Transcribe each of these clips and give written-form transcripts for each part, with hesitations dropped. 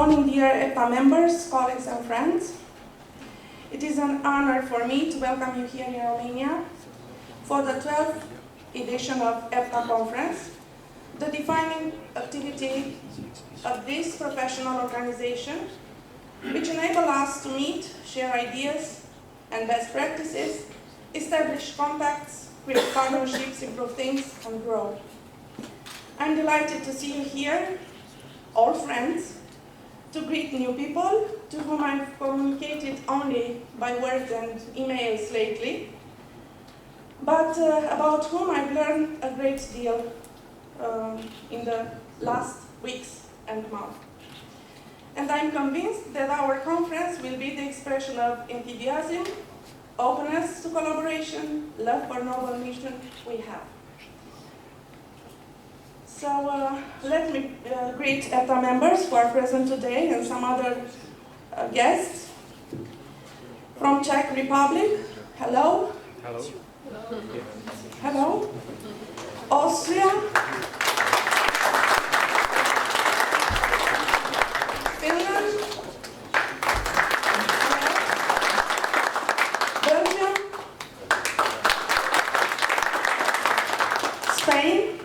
morning, dear EPTA members, colleagues and friends. It is an honor for me to welcome you here in Romania for the 12th edition of EPTA conference, the defining activity of this professional organization, which enable us to meet, share ideas and best practices, establish contacts, create partnerships, improve things and grow. I'm delighted to see you here, all friends, to greet new people to whom I've communicated only by words and emails lately, but about whom I've learned a great deal in the last weeks and months. And I'm convinced that our conference will be the expression of enthusiasm, openness to collaboration, love for noble mission we have. So let me greet EPTA members who are present today and some other guests. From Czech Republic, hello. Hello. Hello. Austria. Finland. Belgium. Spain.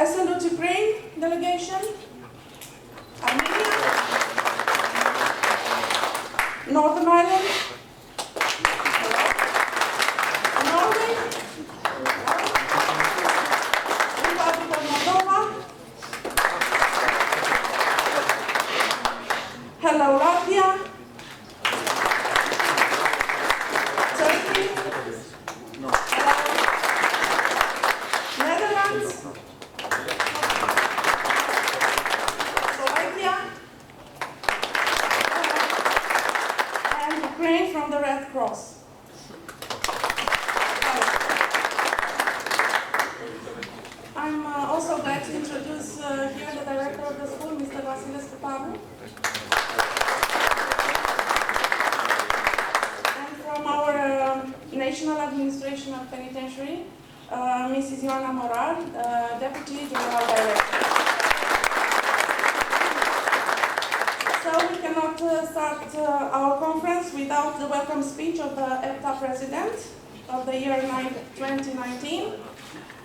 I salute Ukraine delegation, Armenia, Northern Ireland, Norway, Republic of Moldova, hello Latvia, Turkey, Netherlands, from the Red Cross. I'm also glad to introduce here the director of the school, Mr. SNPAP. And from our National Administration of Penitentiary, Mrs. Ioana Morar, Deputy General Director. So we cannot start our conference without the welcome speech of the EPTA President of the year 2019,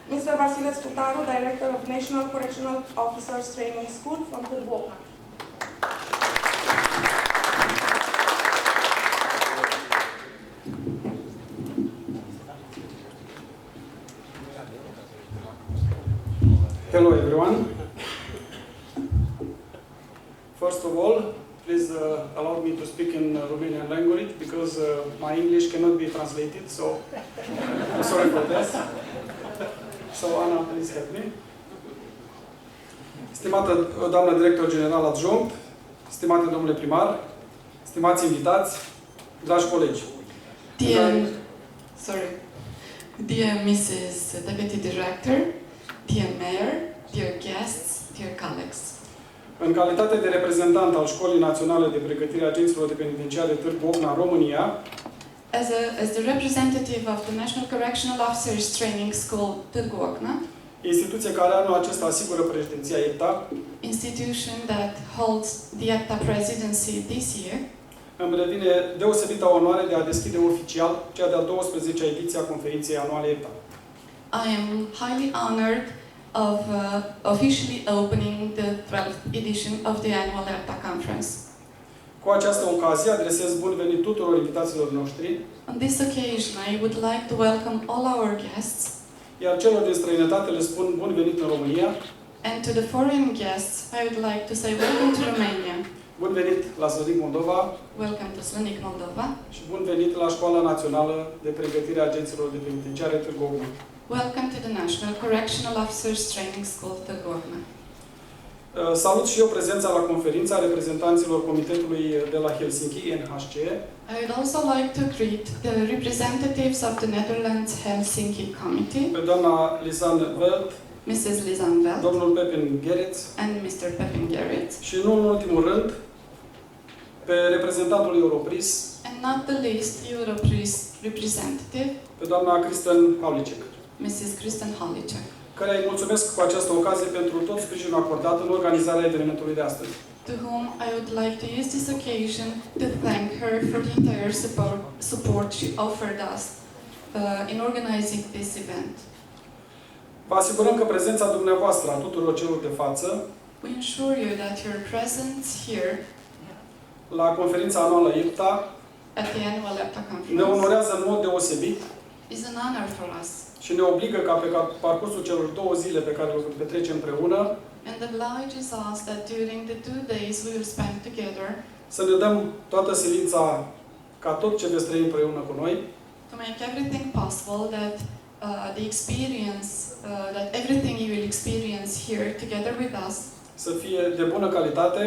Mr. Vasilescu Taru, Director of National Correctional Officers Training School from Târgu Ocna. Hello everyone. First of all, please allow me to speak in Romanian language because my English cannot be translated, so I'm sorry for this. So Ana, please help me. Stimată doamnă director general adjunct, stimate domnule primar, stimați invitați, dragi colegi. Dear Mrs. Deputy Director, dear Mayor, dear guests, dear colleagues. În calitate de reprezentant al Școlii Naționale de Pregătire a Agenților de Penitenciare Târgu Ocna, în România, as the representative of the National Correctional Officers Training School Târgu Ocna, instituție care anul acesta asigură președinția EPTA, institution that holds the EPTA presidency this year, îmi revine deosebită onoare de a deschide oficial cea de-a 12-a ediție a conferinței anuale EPTA. I am highly honored of officially opening the 12th edition of the annual EPTA conference. Cu această ocazie adresez bun venit tuturor invitaților noștri. On this occasion, I would like to welcome all our guests, Iar celor din străinătate le spun bun venit în România. and to the foreign guests, I would like to say welcome to Romania, Bun venit la Slănic Moldova welcome to Slănic, Moldova, și bun venit la Școala Națională de Pregătire a Agenților de Penitenciare Târgu Mureș. welcome to the National Correctional Officers Training School, Târgu. Salut și eu prezența la conferința reprezentanților Comitetului de la Helsinki, NHC, I would also like to greet the representatives of the Netherlands Helsinki Committee, pe doamna Lisanne Veld, Mrs. Lisanveld domnul Pepin Geritz and Mr. Pepin Gerrit, și nu în ultimul rând pe reprezentantul Europris, and not the least Europris representative, pe doamna Kristen Havlicek, Mrs. Kristen Halicek, care îi mulțumesc cu această ocazie pentru tot sprijinul acordat în organizarea evenimentului de astăzi. to whom I would like to use this occasion to thank her for the entire support she offered us in organizing this event. Vă asigurăm că prezența dumneavoastră a tuturor celor de față We ensure you that your presence here la conferința anuală EPTA at the annual EPTA ne conference onorează în mod deosebit is an honor for us și ne obligă ca pe parcursul celor 2 zile pe care le vom petrece împreună and obliges us that during the 2 days we will spend together să ne dăm toată silința ca tot ce veți trăi împreună cu noi to make everything possible that the experience, that everything you will experience here together with us să fie de bună calitate,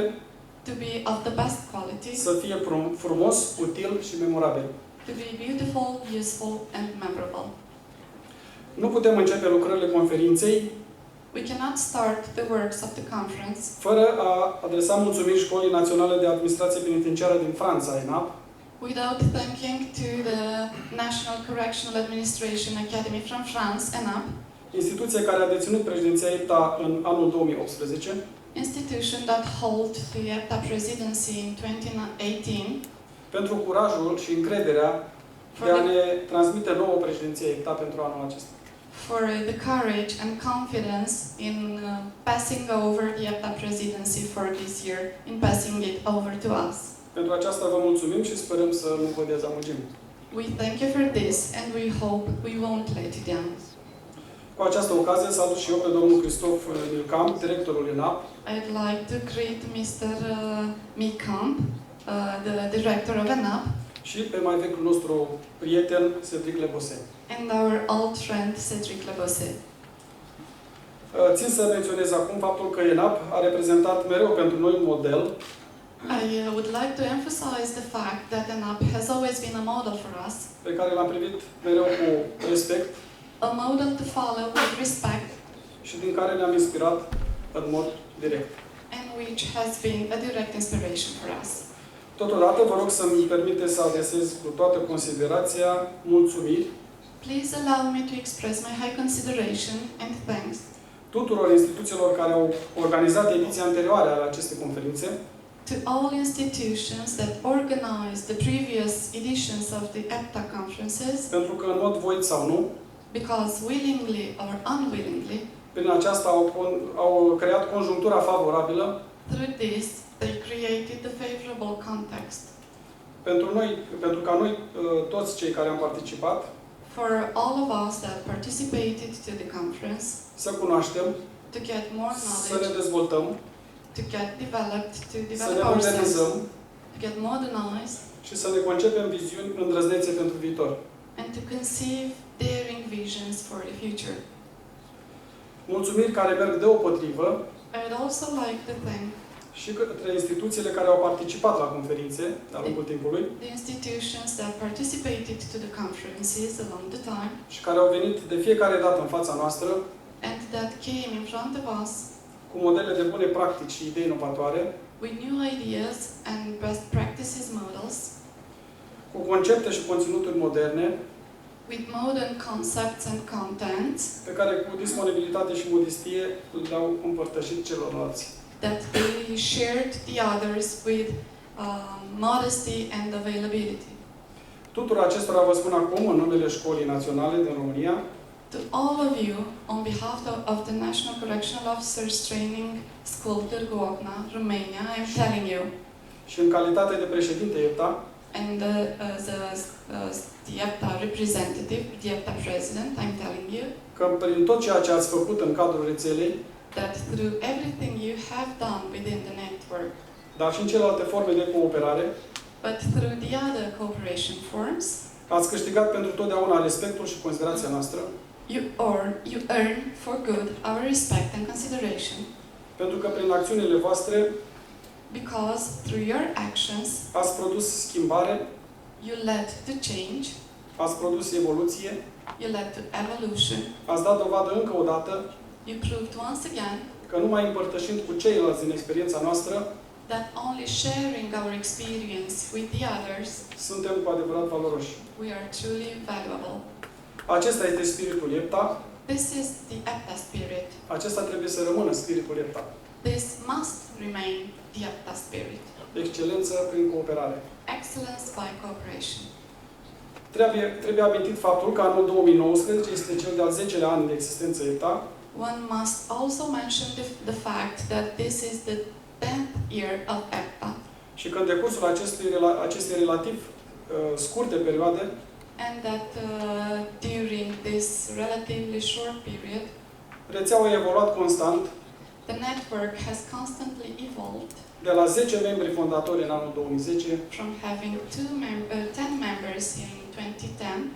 to be of the best quality, să fie frumos, util și memorabil. to be beautiful, useful and memorable. Nu putem începe lucrările conferinței We cannot start the works of the conference fără a adresa mulțumiri Școlii Naționale de Administrație Penitenciară din Franța, ENAP, without thanking to the National Correctional Administration Academy from France, ENAP, instituție care a deținut președinția EPTA în anul 2018, institution that hold the EPTA presidency in 2018, pentru curajul și încrederea de a ne transmite nouă președinție EPTA pentru anul acesta. for the courage and confidence in passing over the EPTA presidency for this year, in passing it over to us. Pentru aceasta vă mulțumim și sperăm să nu vă dezamăgim. We thank you for this and we hope we won't let you down. Cu această ocazie salut și eu pe domnul Christoph Milcamp, directorul ENAP, I'd like to greet Mr. Mikamp, the director of ENAP, și pe mai vechiul nostru prieten, Cedric Lebose. and our old friend Cedric Lebose. Țin să menționez acum faptul că ENAP a reprezentat mereu pentru noi un model I would like to emphasize the fact that ENAP has always been a model for us, pe care l-am privit mereu cu respect a model to follow with respect, și din care ne-am inspirat în mod direct. and which has been a direct inspiration for us. Totodată vă rog să-mi permite să adresez cu toată considerația mulțumiri Please allow me to express my high consideration and thanks tuturor instituțiilor care au organizat ediții anterioare ale acestei conferințe, to all institutions that organized the previous editions of the EPTA conferences, pentru că în mod voit sau nu, because willingly or unwillingly, prin aceasta au creat conjunctura favorabilă through this, they created the favorable context pentru ca noi, toți cei care am participat, for all of us that participated to the conference să cunoaștem, to get more să ne knowledge, dezvoltăm, to get developed, to să ne develop ourselves, modernizăm to get modernized, și să ne concepem viziuni îndrăznețe pentru viitor. and to conceive daring visions for the future. Mulțumiri care merg deopotrivă I would also like to thank și către instituțiile care au participat la conferințe de-a lungul timpului the institutions that participated to the conferences along the time și care au venit de fiecare dată în fața noastră and that came in front of us cu modele de bune practici și idei inovatoare, with new ideas and best practices models, cu concepte și conținuturi moderne, with modern concepts and contents pe care cu disponibilitate și modestie le-au împărtășit celorlalți. that they shared the others with modesty and availability. Tuturor acestora vă spun acum, în numele Școlii Naționale din România, To To all of you, on behalf of the National Correctional Officers Training School, Târgu Ocna, Romania, I'm telling you, și în calitate de președinte EPTA, and the EPTA representative, the EPTA president, I'm telling you, că prin tot ceea ce ați făcut în cadrul rețelei, that through everything you have done within the network, dar și în celelalte forme de cooperare, but through the other cooperation forms, ați câștigat pentru totdeauna respectul și considerația noastră, you earn for good our respect and consideration, pentru că prin acțiunile voastre because through your actions ați produs schimbare, you led to change, ați produs evoluție, you led to evolution, ați dat dovadă încă o dată you proved once again că numai împărtășind cu ceilalți din experiența noastră, that only sharing our experience with the others, suntem cu adevărat valoroși. we are truly valuable. Acesta este spiritul EPTA, This is the EPTA spirit. acesta trebuie să rămână spiritul EPTA. This must remain the EPTA spirit. Excelență prin cooperare. Excellence by cooperation. Trebuie amintit faptul că anul 2019 este cel de-al 10-lea an de existență EPTA, One must also mention the fact that this is the 10th year of EPTA, și că în decursul acestei relativ scurte perioade, and that during this relatively short period, rețeaua a evoluat constant, the network has constantly evolved de la 10 membri fondatori în anul 2010 from having 10 members in 2010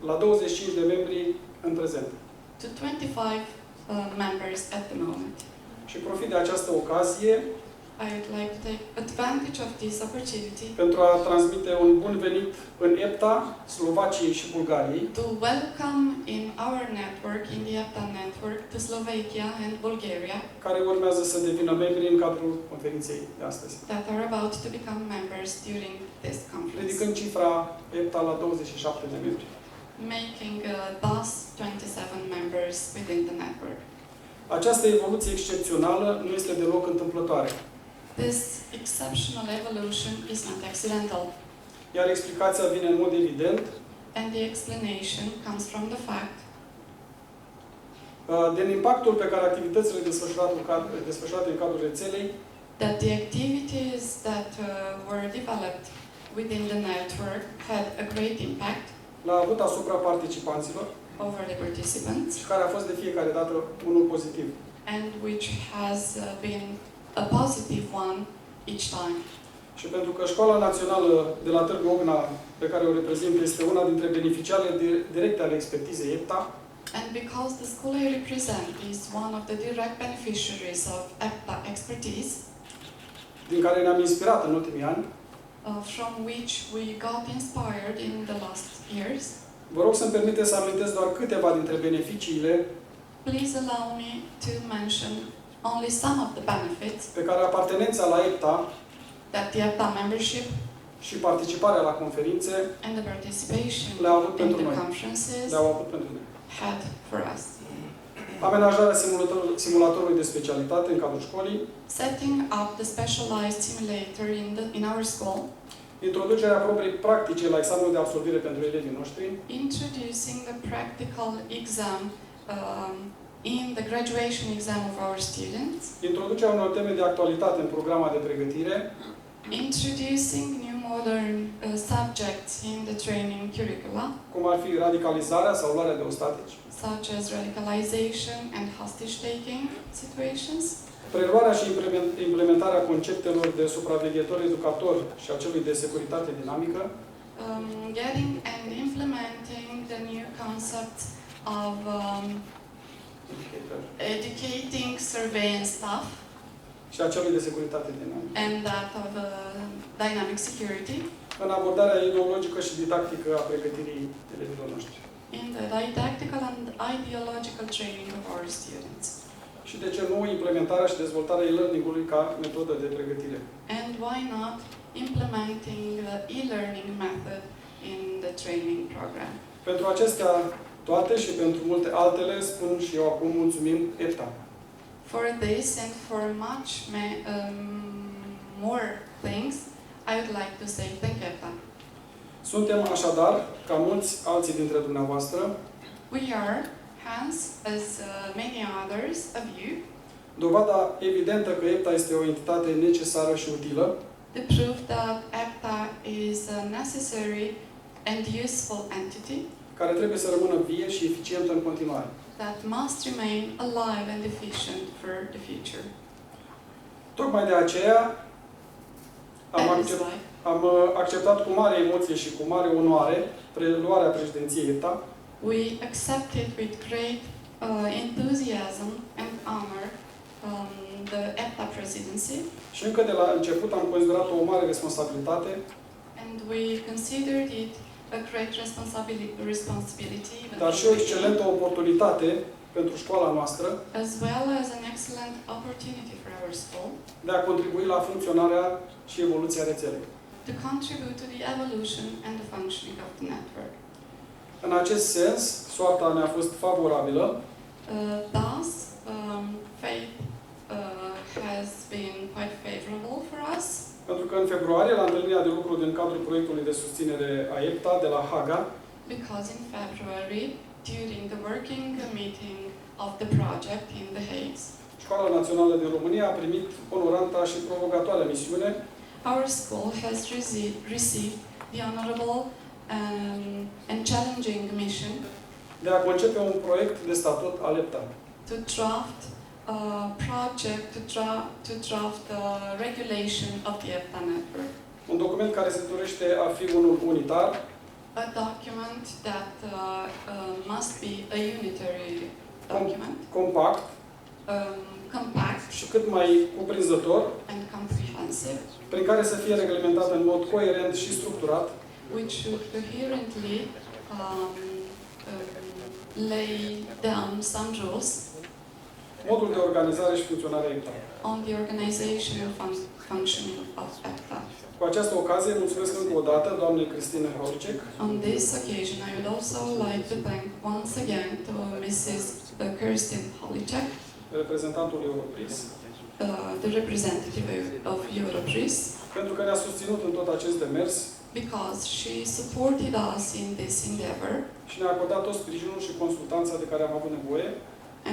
la 25 de membri în prezent. to 25 members at the moment. Și profit de această ocazie I would like to take advantage of this opportunity pentru a transmite un bun venit în EPTA, Slovaciei și Bulgariei, to welcome in our network, in the EPTA network, to Slovakia and Bulgaria care urmează să devină membri în cadrul conferinței de astăzi. that are about to become members during this conference, Ridicând cifra EPTA la 27 de membri. making thus 27 members within the network. Această evoluție excepțională nu este deloc întâmplătoare, This exceptional evolution is not accidental, iar explicația vine în mod evident and the explanation comes from the fact din impactul pe care activitățile desfășurate în cadrul rețelei that the activities that were developed within the network had a great impact l-a avut asupra participanților over the participants, și care a fost de fiecare dată unul pozitiv. and which has been a positive one each time. Și pentru că Școala Națională de la Târgu Ocna, pe care o reprezint, este una dintre beneficiarele directe ale expertizei EPTA, And because the school I represent is one of the direct beneficiaries of EPTA expertise, din care ne-am inspirat în ultimii ani, from which we got inspired in the last years, vă rog să-mi permiteți să amintesc doar câteva dintre beneficiile please allow me to mention only some of the benefits pe care apartenența la EPTA that the EPTA membership și participarea la conferințe and the participation le-au avut in pentru the noi. conferences Le-au avut pentru noi. had for us. Amenajarea simulatorului de specialitate în cadrul școlii, Setting up the specialized simulator in our school, introducerea propriei practice la examenul de absolvire pentru elevii noștri, introducing the practical exam in the graduation exam of our students, introducerea unor teme de actualitate în programa de pregătire, introducing new modern subjects in the training curricula, cum ar fi radicalizarea sau luarea de ostatici, such as radicalization and hostage-taking situations, preluarea și implementarea conceptelor de supraveghetor educator și a celui de securitate dinamică, getting and implementing the new concepts of educating surveillance staff și a celui de securitate dinamică, and that of dynamic security în abordarea ideologică și didactică a pregătirii elevilor noștri. in the didactical and ideological training of our students. Și de ce nu implementarea și dezvoltarea e-learning-ului ca metodă de pregătire. And why not implementing the e-learning method in the training program? Pentru acestea toate și pentru multe altele spun și eu acum mulțumim EPTA. For this and for much more things, I would like to say thank you. Suntem așadar, ca mulți alții dintre dumneavoastră, We are Hence, as many others of you, Dovada evidentă că EPTA este o entitate necesară și utilă the proof that EPTA is a necessary and useful entity care trebuie să rămână vie și eficientă în continuare. that must remain alive and efficient for the future. Tocmai de aceea am That is why Am acceptat cu mare emoție și cu mare onoare preluarea președinției EPTA we accepted with great enthusiasm and honor the EPTA presidency, și încă de la început am considerat-o o mare responsabilitate and we considered it a great responsibility even dar și o from the beginning, excelentă oportunitate pentru școala noastră as well as an excellent opportunity for our school de a contribui la funcționarea și evoluția rețelei. to contribute to the evolution and the functioning of the network. În acest sens, soarta ne-a fost favorabilă Thus, fate has been quite favorable for us, pentru că în februarie, la întâlnirea de lucru din cadrul proiectului de susținere a EPTA de la Haga, because in February, during the working meeting of the project in The Hague, Școala Națională din România a primit onoranta și provocatoare misiune our school has received the honorable and challenging mission de a concepe un proiect de statut al EPTA. to draft a project, to draft a regulation of the EPTA network. Un document care se dorește a fi unul unitar, A document that must be a unitary document, compact compact și cât mai cuprinzător, and comprehensive, prin care să fie reglementat în mod coerent și structurat which should coherently lay down some rules modul de organizare și funcționare a EPTA. on the organization and functioning of EPTA. Cu această ocazie, mulțumesc încă o dată doamnei Cristine Horcek, On this occasion, I would also like to thank once again to Mrs. Kirsten Holicek, reprezentantul Europris, the representative of Europris, pentru că ne-a susținut în tot acest demers because she supported us in this endeavor și ne-a acordat tot sprijinul și consultanța de care am avut nevoie,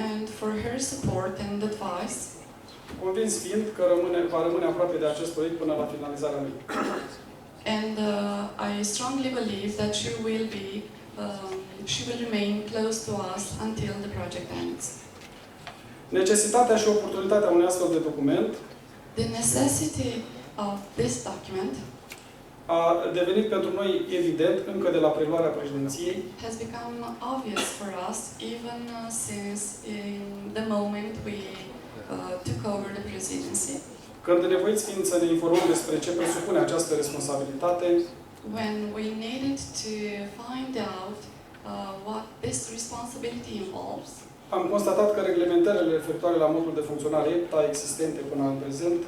and for her support and advice, convins fiind că va rămâne aproape de acest proiect până la finalizarea lui. and I strongly believe that she will remain close to us until the project ends. Necesitatea și oportunitatea unui astfel de document The necessity of this document a devenit pentru noi evident încă de la preluarea președinției, has become obvious for us even since in the moment we took over the presidency, când nevoiți fiind să ne informăm despre ce presupune această responsabilitate, when we needed to find out what this responsibility involves. am constatat că reglementările referitoare la modul de funcționare EPTA existente până în prezent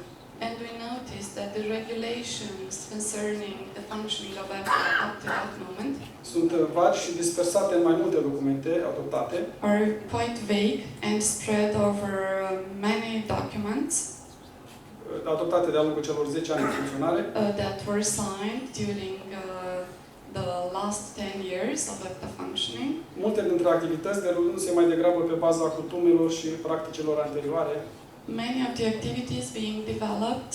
And we noticed that the regulations concerning the functioning of EPTA up to that moment sunt vagi și dispersate în mai multe documente adoptate, are quite vague and spread over many documents adoptate de-a lungul celor 10 ani de funcționare, that were signed during the last 10 years of EPTA functioning. multe dintre activități derulându-se mai degrabă pe baza cutumelor și practicilor anterioare, Many of the activities being developed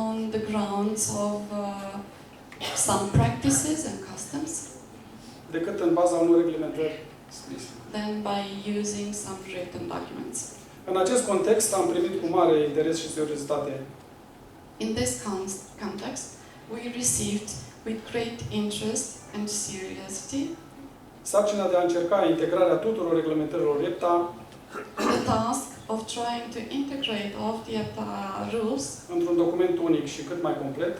on the grounds of some practices and customs decât în baza unor reglementări scrise. than by using some written documents. În acest context am primit cu mare interes și seriozitate In this context, we received with great interest and seriously sarcina de a încerca integrarea tuturor reglementărilor EPTA the task of trying to integrate all the EPTA rules într-un document unic și cât mai complet,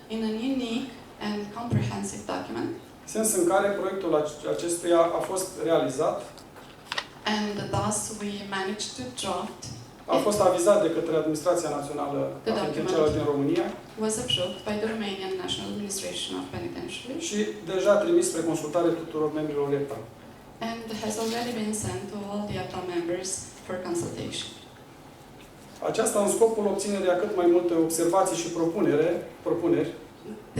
in an unique and comprehensive document, sens în care proiectul acestuia a fost realizat, and thus we managed to draft, a fost avizat de către Administrația Națională Penitenciară din România was approved by the Romanian National Administration of Penitentiary, și deja trimis spre consultare tuturor membrilor EPTA. and has already been sent to all the EPTA members for consultation. Aceasta în scopul obținerii a cât mai multe observații și propuneri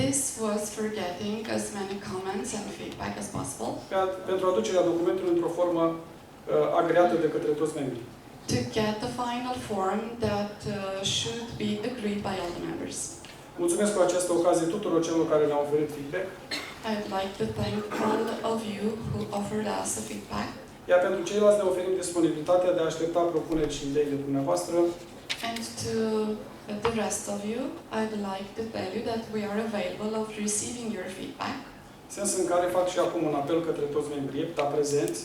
This was for getting as many comments and feedback as possible, pentru aducerea documentului într-o formă agreată de către toți membrii. to get the final form that should be agreed by all the members. Mulțumesc cu această ocazie tuturor celor care ne-au oferit feedback. I'd like to thank all of you who offered us a feedback. Iar pentru ceilalți ne oferim disponibilitatea de a aștepta propuneri și ideile dumneavoastră. And to the rest of you, I'd like to tell you that we are available of receiving your feedback. Sens în care fac și acum un apel către toți membrii EPTA prezenți.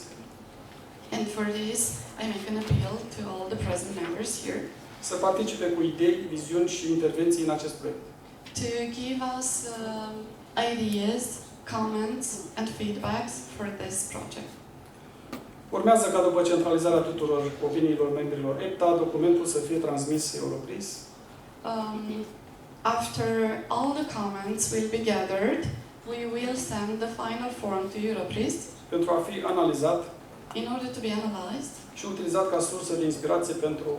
And for this, I make an appeal to all the present members here Să participe cu idei, viziuni și intervenții în acest proiect. to give us ideas, comments and feedbacks for this project. Urmează ca după centralizarea tuturor opiniilor membrilor EPTA, documentul să fie transmis Europris. After all the comments will be gathered, we will send the final form to Europris Pentru a fi analizat in order to be analyzed și utilizat ca sursă de inspirație pentru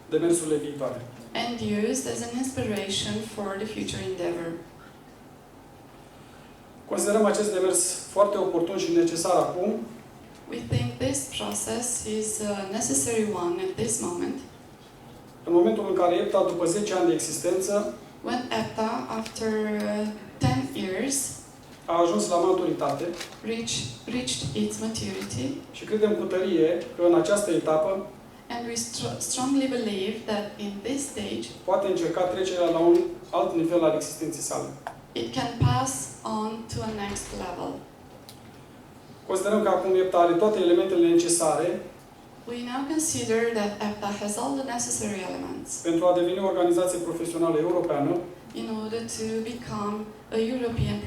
demersurile viitoare. and used as an inspiration for the future endeavor. Considerăm acest demers foarte oportun și necesar acum, We think this process is a necessary one at this moment, în momentul în care EPTA, după 10 ani de existență, when EPTA, after 10 years, a ajuns la maturitate reached its maturity, și credem cu tărie că în această etapă and we strongly believe that in this stage poate încerca trecerea la un alt nivel al existenței sale. it can pass on to a next level. Considerăm că acum EPTA are toate elementele necesare We now consider that EPTA has all the necessary elements pentru a deveni o organizație profesională europeană in order to become a European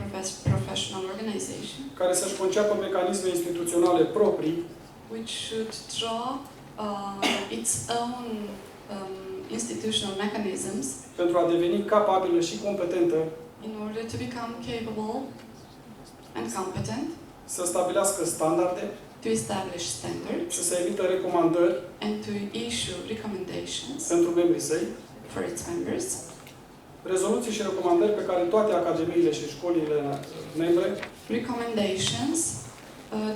professional organization, care să-și conceapă mecanisme instituționale proprii which should draw its own institutional mechanisms pentru a deveni capabilă și competentă in order to become capable and competent să stabilească standarde to establish standards și să emită recomandări and to issue recommendations pentru membrii săi, for its members, rezoluții și recomandări pe care toate academiile și școlile membre recommendations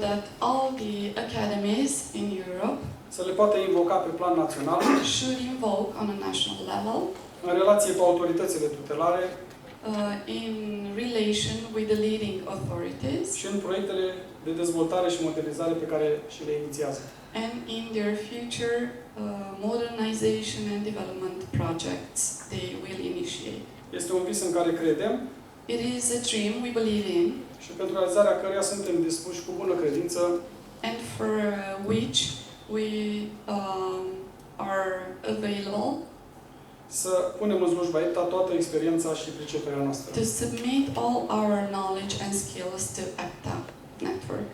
that all the academies in Europe să le poată invoca pe plan național should invoke on a national level în relație cu autoritățile tutelare in relation with the leading authorities și în proiectele de dezvoltare și modernizare pe care și le inițiază. and in their future modernization and development projects they will initiate. Este un vis în care credem It is a dream we believe in și pentru realizarea căreia suntem dispuși cu bună credință and for which we are available să punem în slujba EPTA toată experiența și priceperea noastră. to submit all our knowledge and skills to EPTA network.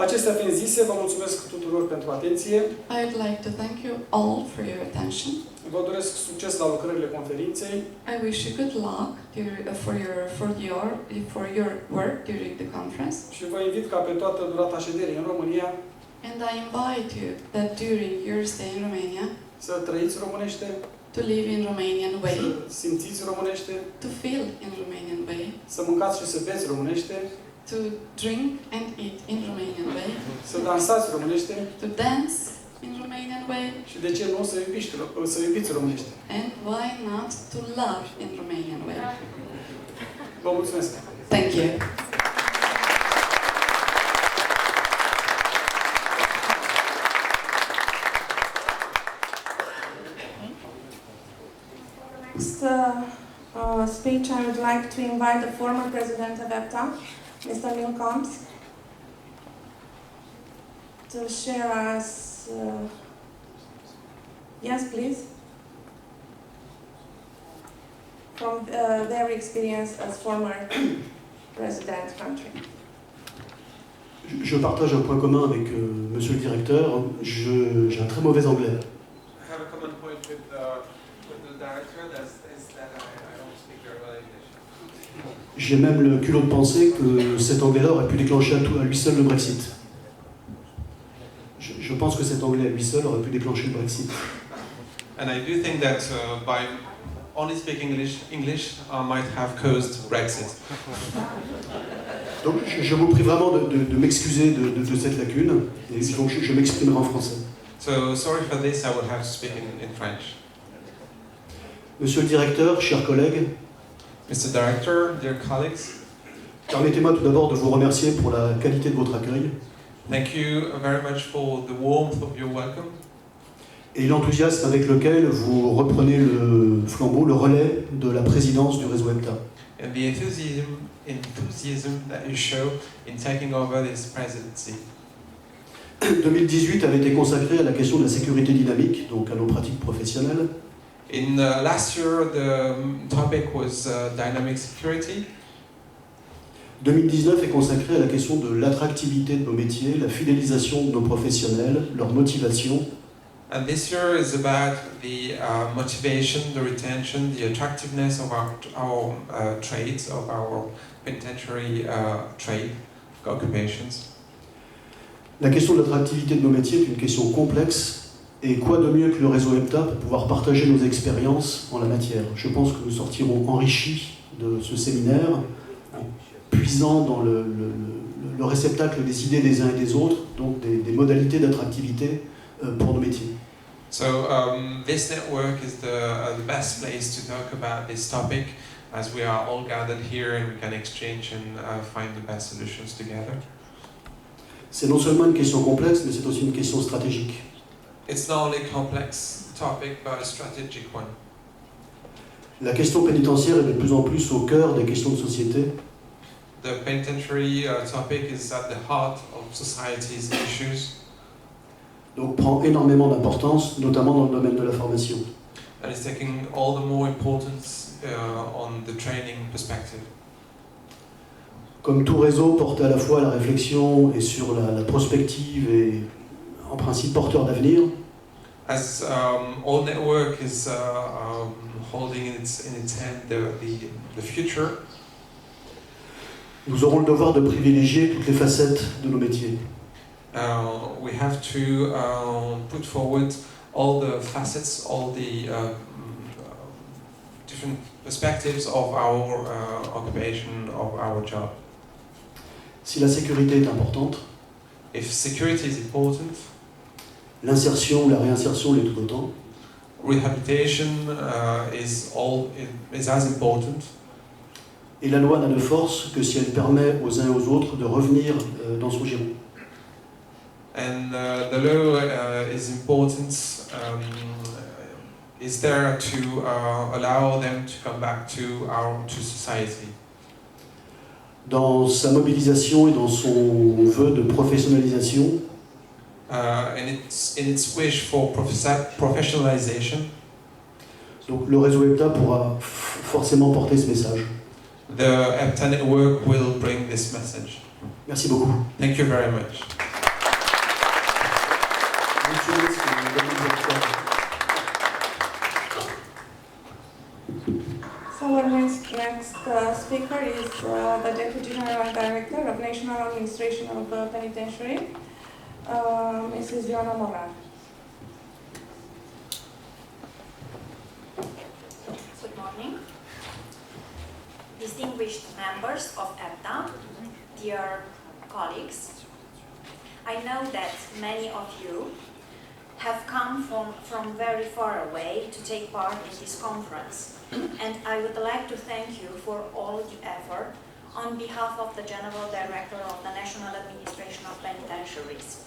Acestea fiind zise, vă mulțumesc tuturor pentru atenție. I would like to thank you all for your attention. Vă doresc succes la lucrările conferinței I wish you good luck for your work during the conference, și vă invit ca pe toată durata șederii în România and I invite you that during your stay in Romania să trăiți românește, to live in Romanian way, să simțiți românește, to feel in Romanian way, să mâncați și să beți românește, to drink and eat in Romanian way, să dansați românește to dance in Romanian way, și de ce nu să iubiți românește. and why not to love in Romanian way. Vă mulțumesc! Thank you. Next speech, I would like to invite the former president of EPTA, Mr. Neil Combs, to share us. Yes, please. From their experience as former president country. Je partage un point commun avec Monsieur le Directeur. J'ai un très mauvais anglais. I have a common point with the director, is that I don't speak very well English. J'ai même le culot de penser que cet anglais-là aurait pu déclencher à lui seul le Brexit. Je pense que cet anglais à lui seul aurait pu déclencher le Brexit. And I do think that by only speak English might have caused Brexit. Donc je vous prie vraiment de m'excuser de cette lacune, et donc je m'exprimerai en français. So sorry for this, I will have to speak in French. Monsieur le directeur, chers collègues, Mr. Director, dear colleagues, permettez-moi tout d'abord de vous remercier pour la qualité de votre accueil thank you very much for the warmth of your welcome et l'enthousiasme avec lequel vous reprenez le flambeau, le relais de la présidence du réseau EPTA. and the enthusiasm that you show in taking over this presidency. 2018 avait été consacré à la question de la sécurité dynamique, donc à nos pratiques professionnelles. In last year, the topic was dynamic security. 2019 est consacré à la question de l'attractivité de nos métiers, la fidélisation de nos professionnels, leur motivation, And this year is about the motivation, the retention, the attractiveness of our trades, of our penitentiary trade occupations. La question de l'attractivité de nos métiers est une question complexe, et quoi de mieux que le réseau EPTA pour pouvoir partager nos expériences en la matière. Je pense que nous sortirons enrichis de ce séminaire, en puisant dans le réceptacle des idées des uns et des autres, donc des modalités d'attractivité pour nos métiers. So this network is the best place to talk about this topic, as we are all gathered here and we can exchange and find the best solutions together. C'est non seulement une question complexe, mais c'est aussi une question stratégique. It's not only a complex topic, but a strategic one. La question pénitentiaire est de plus en plus au cœur des questions de société. The penitentiary topic is at the heart of society's issues. Donc prend énormément d'importance, notamment dans le domaine de la formation. And it's taking all the more importance on the training perspective. Comme tout réseau porte à la fois la réflexion et sur la prospective et en principe porteur d'avenir, As all network is holding in its hand the future, nous aurons le devoir de privilégier toutes les facettes de nos métiers. we have to put forward all the facets, all the different perspectives of our occupation, of our job. Si la sécurité est importante, If security is important, l'insertion ou la réinsertion l'est tout autant. rehabilitation is as important. Et la loi n'a de force que si elle permet aux uns et aux autres de revenir dans son giron. And the law is important, is there to allow them to come back to society. Dans sa mobilisation et dans son vœu de professionnalisation, And it's in its wish for professionalization, donc le réseau EPTA pourra forcément porter ce message. the EPTA network will bring this message. Merci beaucoup. Thank you very much. Monsieur le ministre, So our next speaker is the Deputy General Director of National Administration of Penitentiary, Mrs. Joana Morar. Good morning. Distinguished members of EPTA, dear colleagues, I know that many of you have come from very far away to take part in this conference, and I would like to thank you for all the effort on behalf of the General Director of the National Administration of Penitentiaries.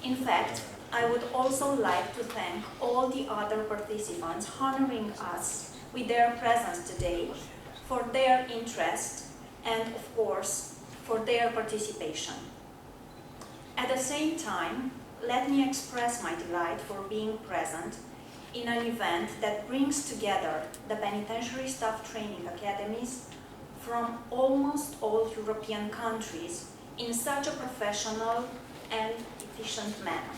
In fact, I would also like to thank all the other participants honoring us with their presence today, for their interest and, of course, for their participation. At the same time, let me express my delight for being present in an event that brings together the penitentiary staff training academies from almost all European countries in such a professional and efficient manner.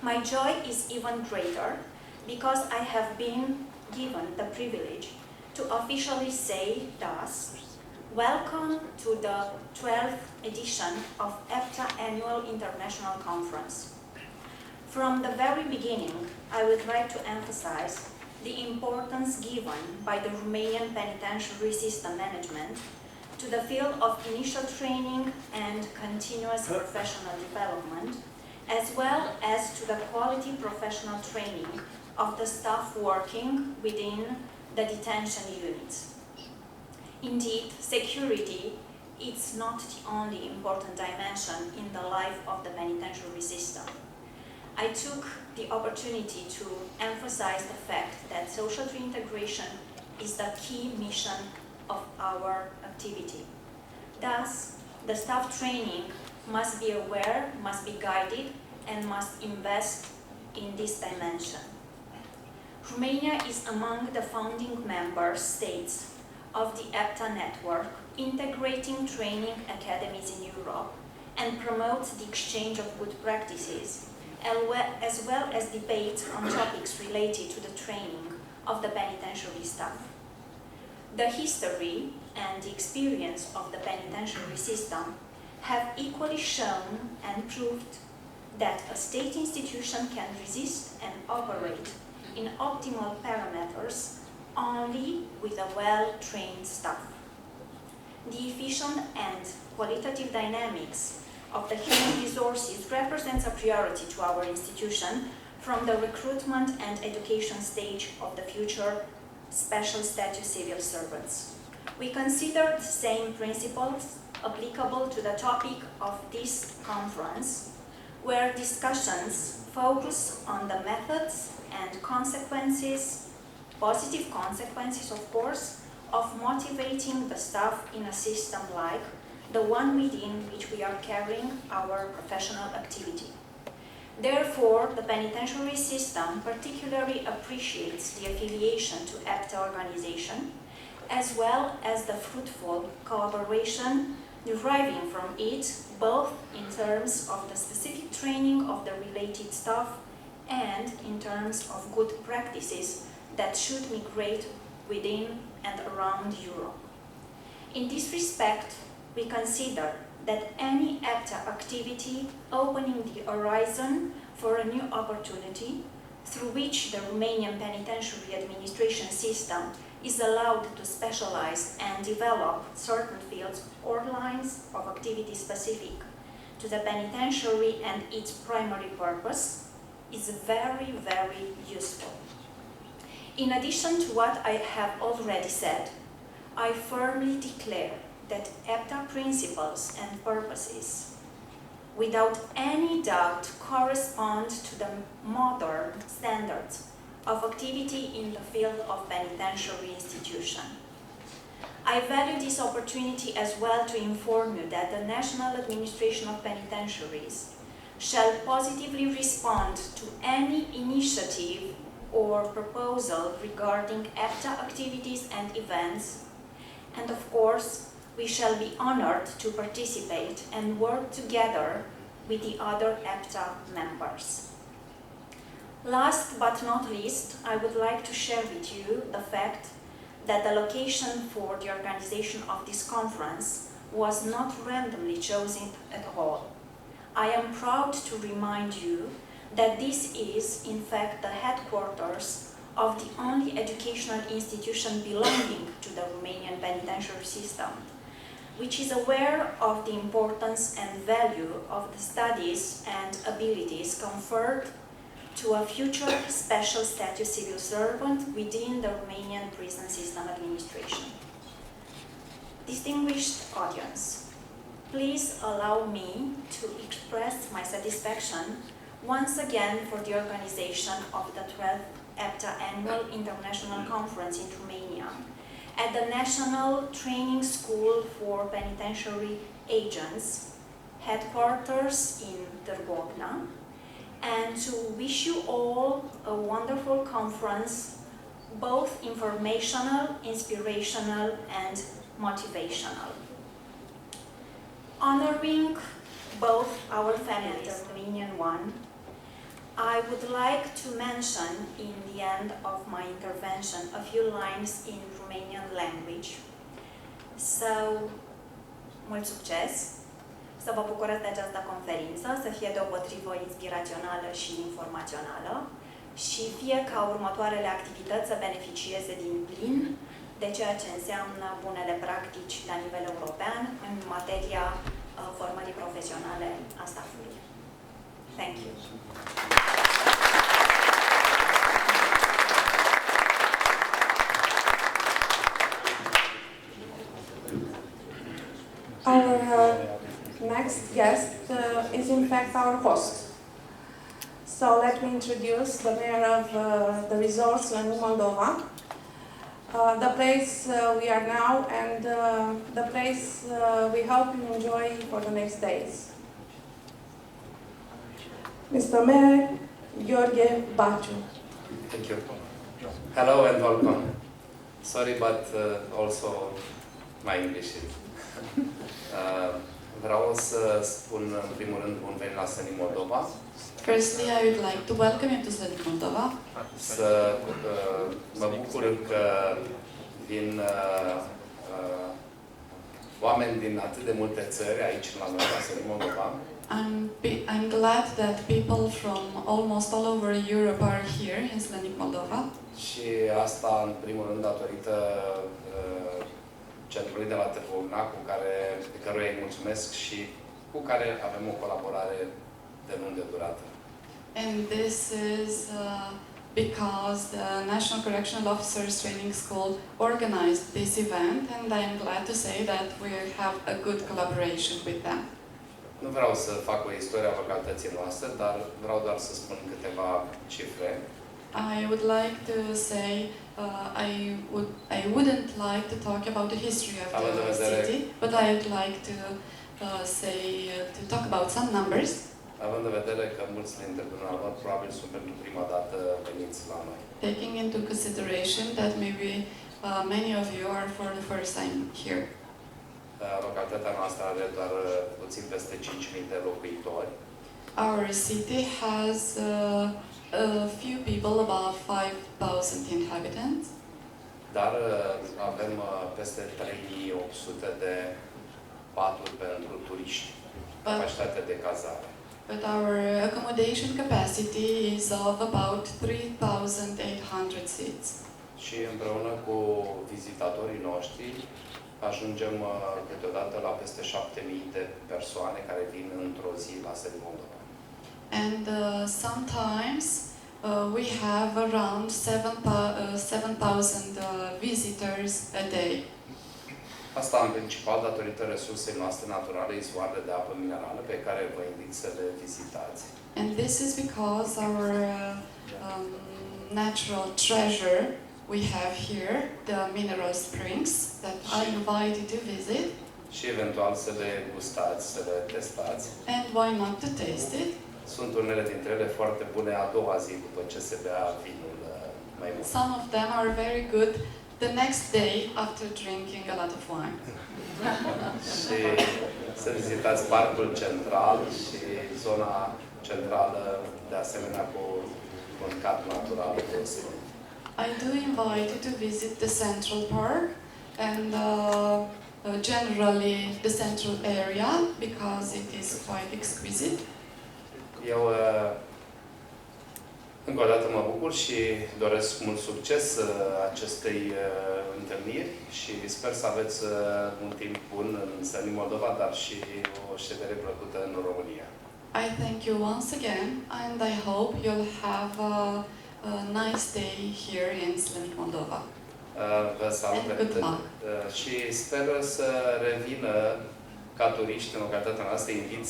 My joy is even greater because I have been given the privilege to officially say thus, welcome to the 12th edition of EPTA Annual International Conference. From the very beginning, I would like to emphasize the importance given by the Romanian penitentiary system management to the field of initial training and continuous professional development, as well as to the quality professional training of the staff working within the detention units. Indeed, security is not the only important dimension in the life of the penitentiary system. I took the opportunity to emphasize the fact that social reintegration is the key mission of our activity. Thus, the staff training must be aware, must be guided, and must invest in this dimension. Romania is among the founding member states of the EPTA network, integrating training academies in Europe and promotes the exchange of good practices, as well as debates on topics related to the training of the penitentiary staff. The history and the experience of the penitentiary system have equally shown and proved that a state institution can resist and operate in optimal parameters only with a well-trained staff. The efficient and qualitative dynamics of the human resources represents a priority to our institution from the recruitment and education stage of the future special status civil servants. We consider the same principles applicable to the topic of this conference, where discussions focus on the methods and consequences, positive consequences of course, of motivating the staff in a system like the one within which we are carrying our professional activity. Therefore, the penitentiary system particularly appreciates the affiliation to EPTA organization, as well as the fruitful collaboration deriving from it, both in terms of the specific training of the related staff and in terms of good practices that should migrate within and around Europe. In this respect, we consider that any EPTA activity opening the horizon for a new opportunity through which the Romanian penitentiary administration system is allowed to specialize and develop certain fields or lines of activity specific to the penitentiary and its primary purpose is very, very useful. In addition to what I have already said, I firmly declare that EPTA principles and purposes, without any doubt, correspond to the modern standards of activity in the field of penitentiary institution. I value this opportunity as well to inform you that the National Administration of Penitentiaries shall positively respond to any initiative or proposal regarding EPTA activities and events, and of course, we shall be honored to participate and work together with the other EPTA members. Last but not least, I would like to share with you the fact that the location for the organization of this conference was not randomly chosen at all. I am proud to remind you that this is, in fact, the headquarters of the only educational institution belonging to the Romanian penitentiary system, which is aware of the importance and value of the studies and abilities conferred to a future special status civil servant within the Romanian prison system administration. Distinguished audience, please allow me to express my satisfaction once again for the organization of the 12th EPTA Annual International Conference in Romania at the National Training School for Penitentiary Agents, headquarters in Târgovna, and to wish you all a wonderful conference, both informational, inspirational, and motivational. Honoring both our families, the Romanian one, I would like to mention in the end of my intervention a few lines in Romanian language. So, mult succes! Să vă bucurați de această conferință, să fie deopotrivă inspirațională și informațională și fie ca următoarele activități să beneficieze din plin de ceea ce înseamnă bunele practici la nivel european în materia formării profesionale a staffului. Thank you. Our next guest is in fact our host. So let me introduce the mayor of the resort, Slănic Moldova, the place we are now and the place we hope you enjoy for the next days. Mr. Mayor, Gheorghe Baciu. Thank you. Hello and welcome. Sorry, but also my English is. Vreau să spun în primul rând bun venit la Slănic Moldova. Firstly, I would like to welcome you to Slănic Moldova. Să mă bucur că vin oameni din atât de multe țări aici la noi, la Slănic Moldova. I'm glad that people from almost all over Europe are here in Slănic Moldova. Și asta în primul rând datorită centrului de la Târgovna, pe căruia îi mulțumesc și cu care avem o colaborare de lung de durată. And this is because the National Correctional Officers Training School organized this event, and I am glad to say that we have a good collaboration with them. Nu vreau să fac o istorie a facultății noastre, dar vreau doar să spun câteva cifre. I would like to say I wouldn't like to talk about the history of the city, but I would like to to talk about some numbers. Având în vedere că mulți dintre dumneavoastră probabil sunt pentru prima dată veniți la noi. Taking into consideration that maybe many of you are for the first time here. Localitatea noastră are doar puțin peste 5.000 de locuitori. Our city has a few people, about 5,000 inhabitants. Dar avem peste 3.800 de paturi pentru turiști, capacitate de cazare. But our accommodation capacity is of about 3,800 seats. Și împreună cu vizitatorii noștri ajungem câteodată la peste 7.000 de persoane care vin într-o zi la Slănic Moldova. And sometimes we have around 7,000 visitors a day. Asta în principal datorită resursei noastre naturale, izvoarele de apă minerală, pe care vă invit să le vizitați. And this is because our natural treasure we have here, the mineral springs, that I invite you to visit. Și eventual să le gustați, să le testați. And why not to taste it? Sunt unele dintre ele foarte bune a doua zi după ce se bea vinul mai mult. Some of them are very good the next day after drinking a lot of wine. Și să vizitați parcul central și zona centrală, de asemenea cu un cap natural deosebit. I do invite you to visit the Central Park and generally the central area because it is quite exquisite. Eu încă o dată mă bucur și doresc mult succes acestei întâlniri și sper să aveți un timp bun în Slănic Moldova, dar și o ședere plăcută în România. I thank you once again and I hope you'll have a nice day here in Slănic Moldova. Vă salut și sper să revină ca turiști în localitatea noastră, invit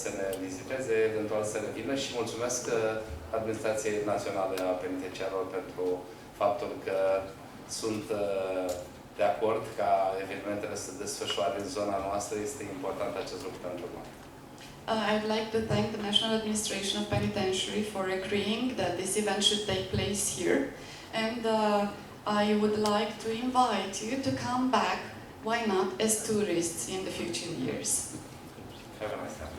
să ne viziteze, eventual să revină și mulțumesc Administrației Naționale a Penitenciarilor pentru faptul că sunt de acord ca evenimentele să se desfășoare în zona noastră. Este important acest lucru pentru noi. I'd like to thank the National Administration of Penitentiary for agreeing that this event should take place here. And I would like to invite you to come back, why not, as tourists in the future years. Have a nice time.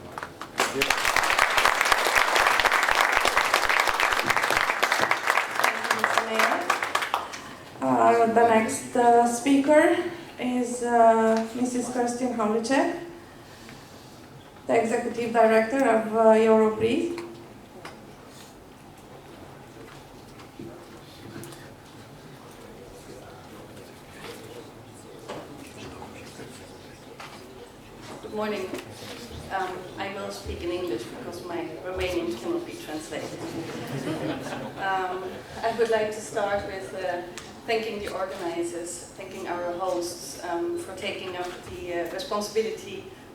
The next speaker is Mrs. Kerstin Havlicek, the Executive Director of Eurobreathe. I will speak in English because my Romanian cannot be translated. I would like to start with thanking the organizers, thanking our hosts for taking up the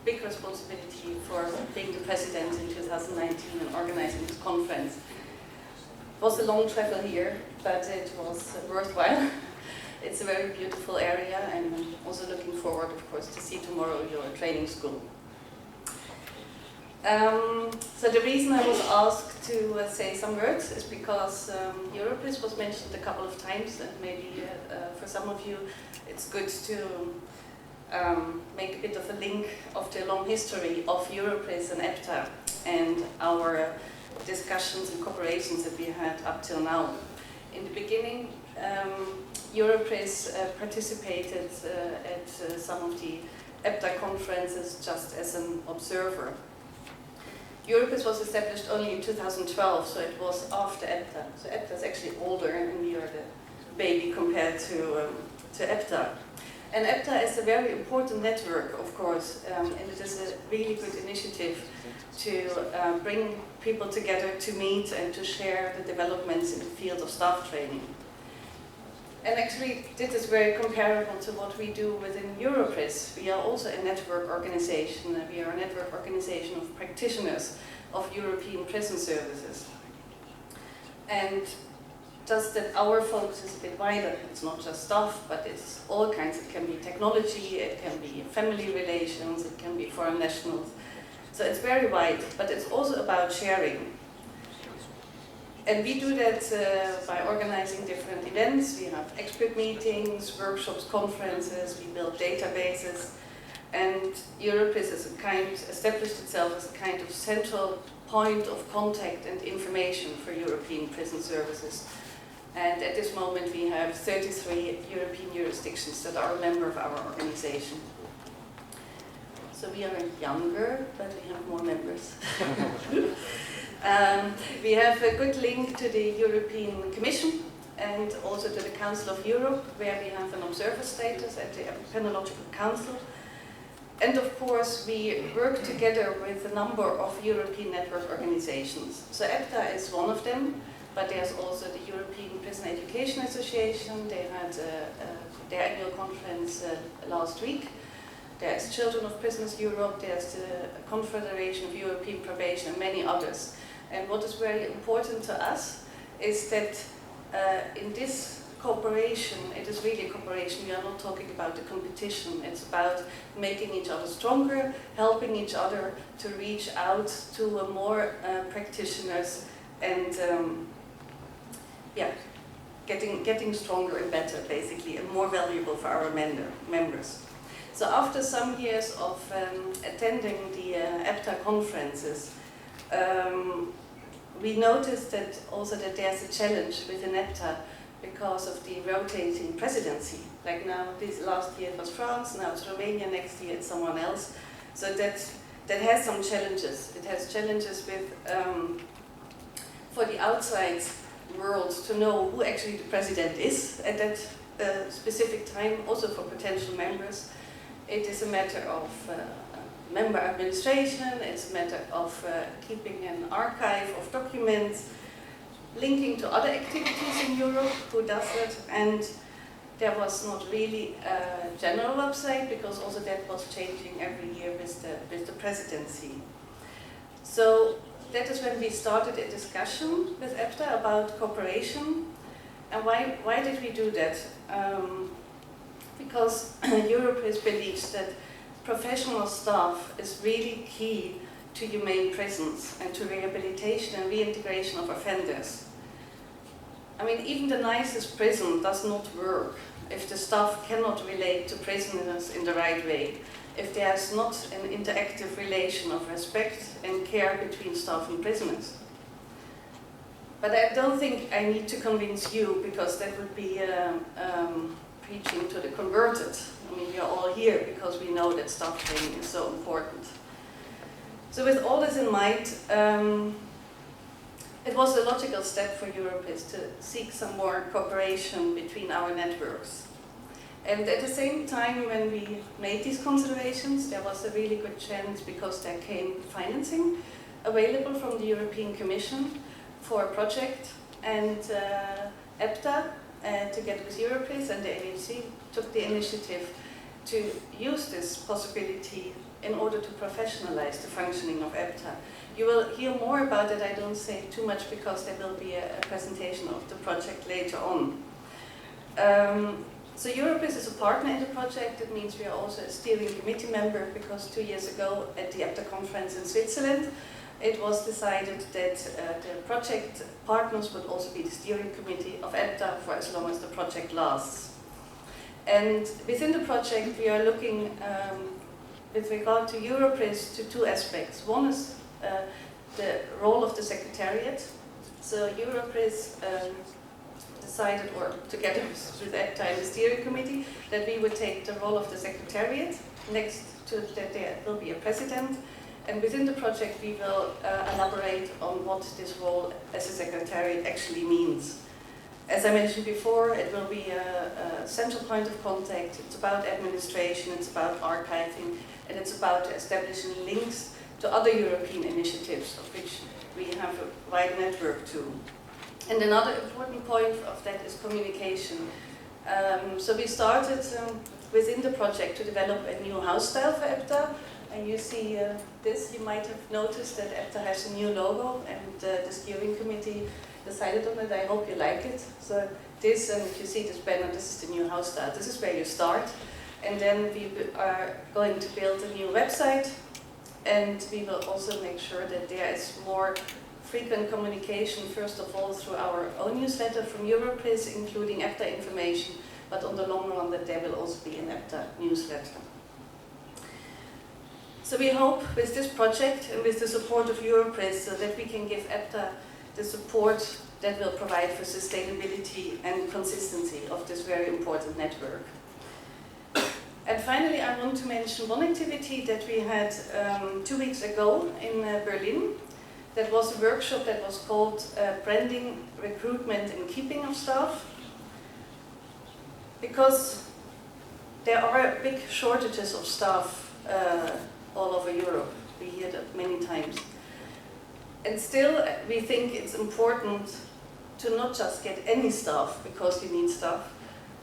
big responsibility for being the president in 2019 and organizing this conference. It was a long travel here, but it was worthwhile. It's a very beautiful area, and I'm also looking forward, of course, to see tomorrow your training school. So the reason I was asked to say some words is because Europris was mentioned a couple of times, and maybe for some of you it's good to make a bit of a link of the long history of Europris and EPTA and our discussions and cooperations that we had up till now. In the beginning, Europris participated at some of the EPTA conferences just as an observer. Europris was established only in 2012, so it was after EPTA. So EPTA is actually older, and we are the baby compared to EPTA. And EPTA is a very important network, of course, and it is a really good initiative to bring people together to meet and to share the developments in the field of staff training. And actually, this is very comparable to what we do within Europris. We are also a network organization. We are a network organization of practitioners of European prison services. And just that our focus is a bit wider. It's not just staff, but it's all kinds. It can be technology, it can be family relations, it can be foreign nationals. So it's very wide, but it's also about sharing. And we do that by organizing different events. We have expert meetings, workshops, conferences, we build databases. And Europris established itself as a kind of central point of contact and information for European prison services. And at this moment we have 33 European jurisdictions that are a member of our organization. So we are younger, but we have more members. We have a good link to the European Commission and also to the Council of Europe, where we have an observer status at the Penological Council. And of course, we work together with a number of European network organizations. So EPTA is one of them, but there's also the European Prison Education Association. They had their annual conference last week. There's Children of Prisoners Europe, there's the Confederation of European Probation, and many others. And what is very important to us is that in this cooperation, it is really a cooperation. We are not talking about the competition. It's about making each other stronger, helping each other to reach out to more practitioners, and getting stronger and better, basically, and more valuable for our members. So after some years of attending the EPTA conferences, we noticed that there's a challenge within EPTA because of the rotating presidency. Like now, this last year it was France, now it's Romania, next year it's someone else. So that has some challenges. It has challenges with for the outside world to know who actually the president is at that specific time, also for potential members. It is a matter of member administration, it's a matter of keeping an archive of documents, linking to other activities in Europe, who does it, and there was not really a general website because also that was changing every year with the presidency. So that is when we started a discussion with EPTA about cooperation. And why did we do that? Because Europris believes that professional staff is really key to humane prisons and to rehabilitation and reintegration of offenders. I mean, even the nicest prison does not work if the staff cannot relate to prisoners in the right way, if there's not an interactive relation of respect and care between staff and prisoners. But I don't think I need to convince you, because that would be preaching to the converted. I mean, we are all here because we know that staff training is so important. So with all this in mind, it was a logical step for Europris to seek some more cooperation between our networks. And at the same time, when we made these considerations, there was a really good chance, because there came financing available from the European Commission for a project, and EPTA, together with Europris and the NHC, took the initiative to use this possibility in order to professionalize the functioning of EPTA. You will hear more about it. I don't say too much because there will be a presentation of the project later on. So Europris is a partner in the project. It means we are also a steering committee member, because 2 years ago at the EPTA conference in Switzerland, it was decided that the project partners would also be the steering committee of EPTA for as long as the project lasts. And within the project, we are looking, with regard to Europris, to two aspects. One is the role of the Secretariat. So Europris decided, or together with EPTA and the steering committee, that we would take the role of the Secretariat. Next to that, there will be a president. And within the project, we will elaborate on what this role as a Secretariat actually means. As I mentioned before, it will be a central point of contact. It's about administration, it's about archiving, and it's about establishing links to other European initiatives, of which we have a wide network to. And another important point of that is communication. So we started within the project to develop a new house style for EPTA. And you see this, you might have noticed that EPTA has a new logo, and the steering committee decided on it. I hope you like it. So this, and if you see this banner, this is the new house style. This is where you start. And then we are going to build a new website, and we will also make sure that there is more frequent communication, first of all through our own newsletter from Europris, including EPTA information, but on the long run that there will also be an EPTA newsletter. So we hope with this project and with the support of Europris that we can give EPTA the support that will provide for sustainability and consistency of this very important network. And finally, I want to mention one activity that we had 2 weeks ago in Berlin. That was a workshop that was called Branding, Recruitment and Keeping of Staff. Because there are big shortages of staff all over Europe. We hear that many times. And still, we think it's important to not just get any staff because you need staff,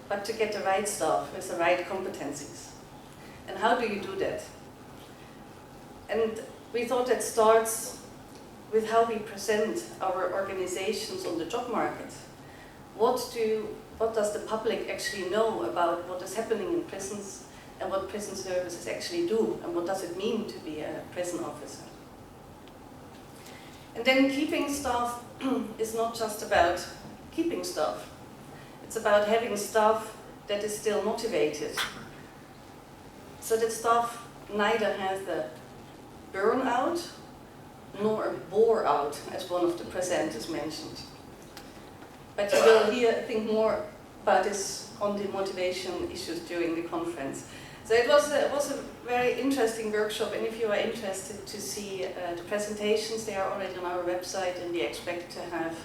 but to get the right staff with the right competencies. And how do you do that? And we thought that starts with how we present our organizations on the job market. What does the public actually know about what is happening in prisons, and what prison services actually do, and what does it mean to be a prison officer? And then keeping staff is not just about keeping staff. It's about having staff that is still motivated. So that staff neither has a burnout nor a bore out, as one of the presenters mentioned. But you will hear, I think, more about this on the motivation issues during the conference. So it was a very interesting workshop, and if you are interested to see the presentations, they are already on our website, and we expect to have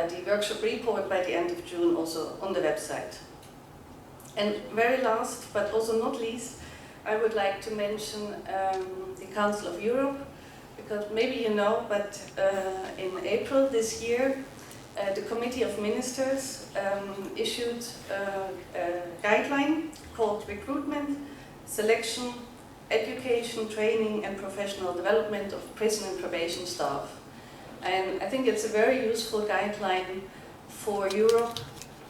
the workshop report by the end of June also on the website. And very last, but also not least, I would like to mention the Council of Europe, because maybe you know, but in April this year, the Committee of Ministers issued a guideline called Recruitment, Selection, Education, Training and Professional Development of Prison and Probation Staff. And I think it's a very useful guideline for Europe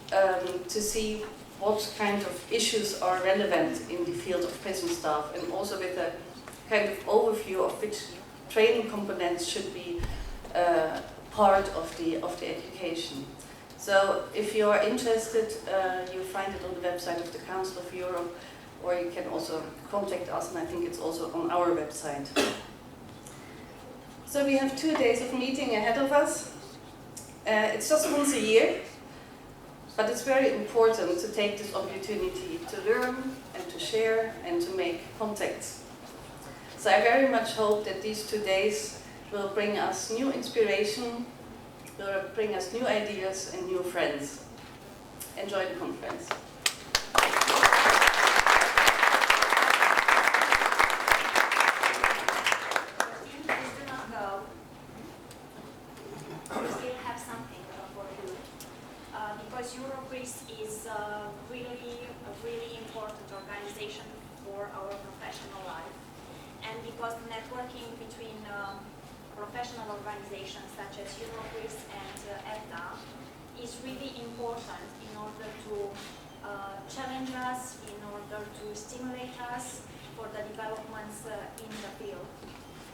to see what kind of issues are relevant in the field of prison staff, and also with a kind of overview of which training components should be part of the education. So if you are interested, you'll find it on the website of the Council of Europe, or you can also contact us, and I think it's also on our website. So we have 2 days of meeting ahead of us. It's just once a year, but it's very important to take this opportunity to learn and to share and to make contacts. So I very much hope that these 2 days will bring us new inspiration, will bring us new ideas and new friends. Enjoy the conference. because networking between professional organizations such as Europris and EPTA is really important in order to challenge us, in order to stimulate us for the developments in the field.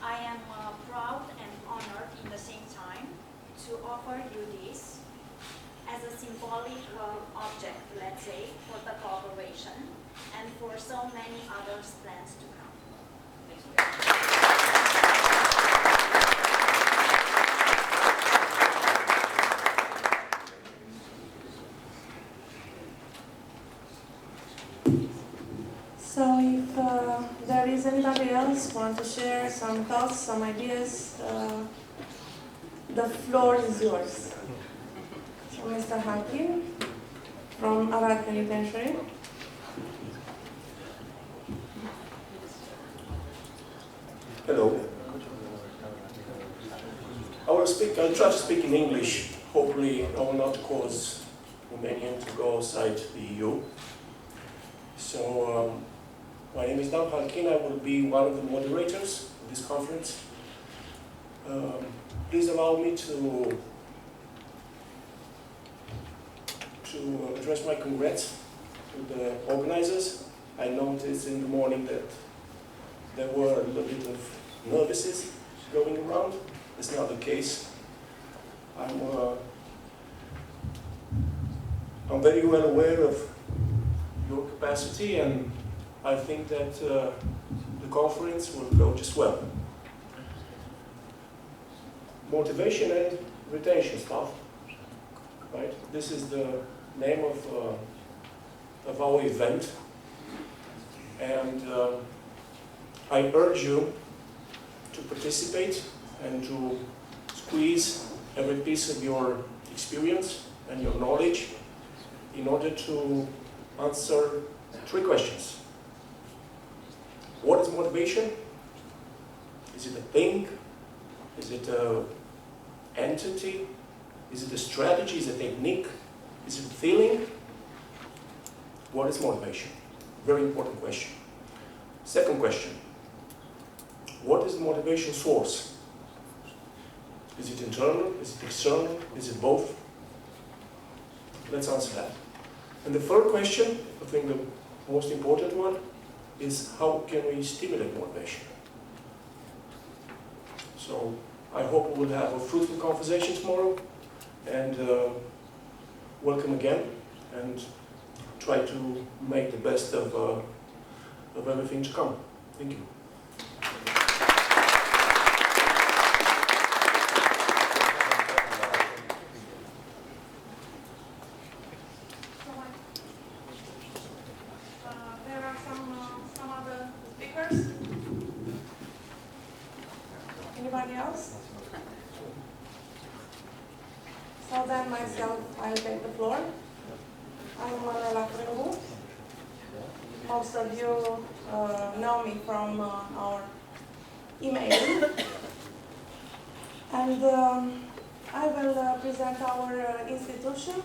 I am proud and honored in the same time to offer you this as a symbolic object, let's say, for the cooperation and for so many other plans to come. Thank you. So if there is anybody else want to share some thoughts, some ideas, the floor is yours. So Mr. Hakim from Arad Penitentiary. Hello. I'll try to speak in English. Hopefully I will not cause Romanian to go outside the EU. So, my name is Dan Halkin. I will be one of the moderators of this conference. Please allow me to address my congrats to the organizers. I noticed in the morning that there were a little bit of nervousness going around. It's not the case. I'm very well aware of your capacity, and I think that the conference will go just well. Motivation and retention staff, right? This is the name of our event, and I urge you to participate and to squeeze every piece of your experience and your knowledge in order to answer 3 questions. What is motivation? Is it a thing? Is it an entity? Is it a strategy? Is it a technique? Is it a feeling? What is motivation? Very important question. Second question. What is the motivation source? Is it internal? Is it external? Is it both? Let's answer that. And the third question, I think the most important one, is how can we stimulate motivation? So I hope we will have a fruitful conversation tomorrow, and welcome again, and try to make the best of everything to come. Thank you. There are some other speakers. Anybody else? So then myself, I'll take the floor. I'm Manuela Crângu. Most of you know me from our email. And I will present our institution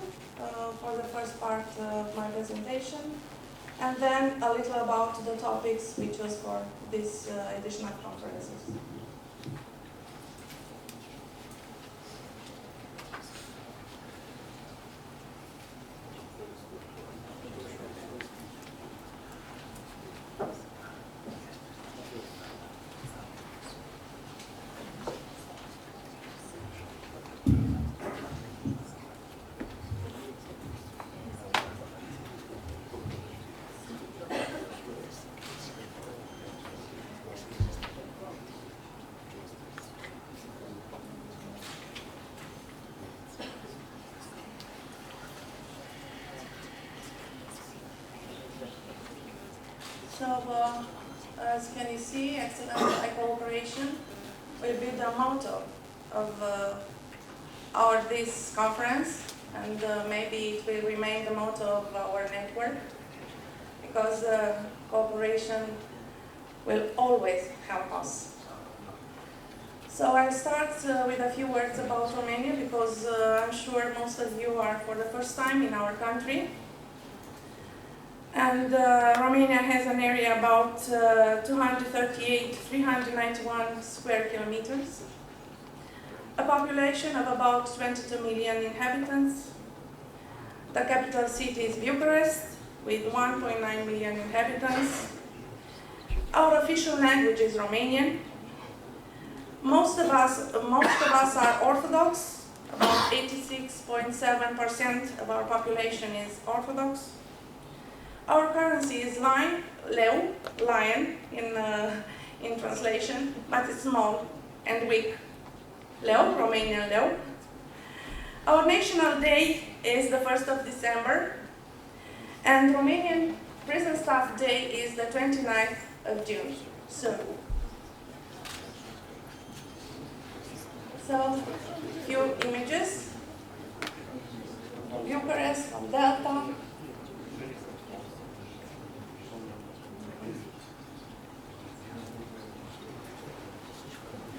for the first part of my presentation, and then a little about the topics we chose for this edition of conferences. So, as can you see, excellence by cooperation will be the motto of this conference, and maybe it will remain the motto of our network, because cooperation will always help us. So I'll start with a few words about Romania, because I'm sure most of you are for the first time in our country. And Romania has an area about 391 square kilometers, a population of about 22 million inhabitants. The capital city is Bucharest, with 1.9 million inhabitants. Our official language is Romanian. Most of us are Orthodox. About 86.7% of our population is Orthodox. Our currency is leu, lion in translation, but it's small and weak. Leu, Romanian leu. Our national day is the 1st of December, and Romanian Prison Staff Day is the 29th of June. So few images from Bucharest, from Delta.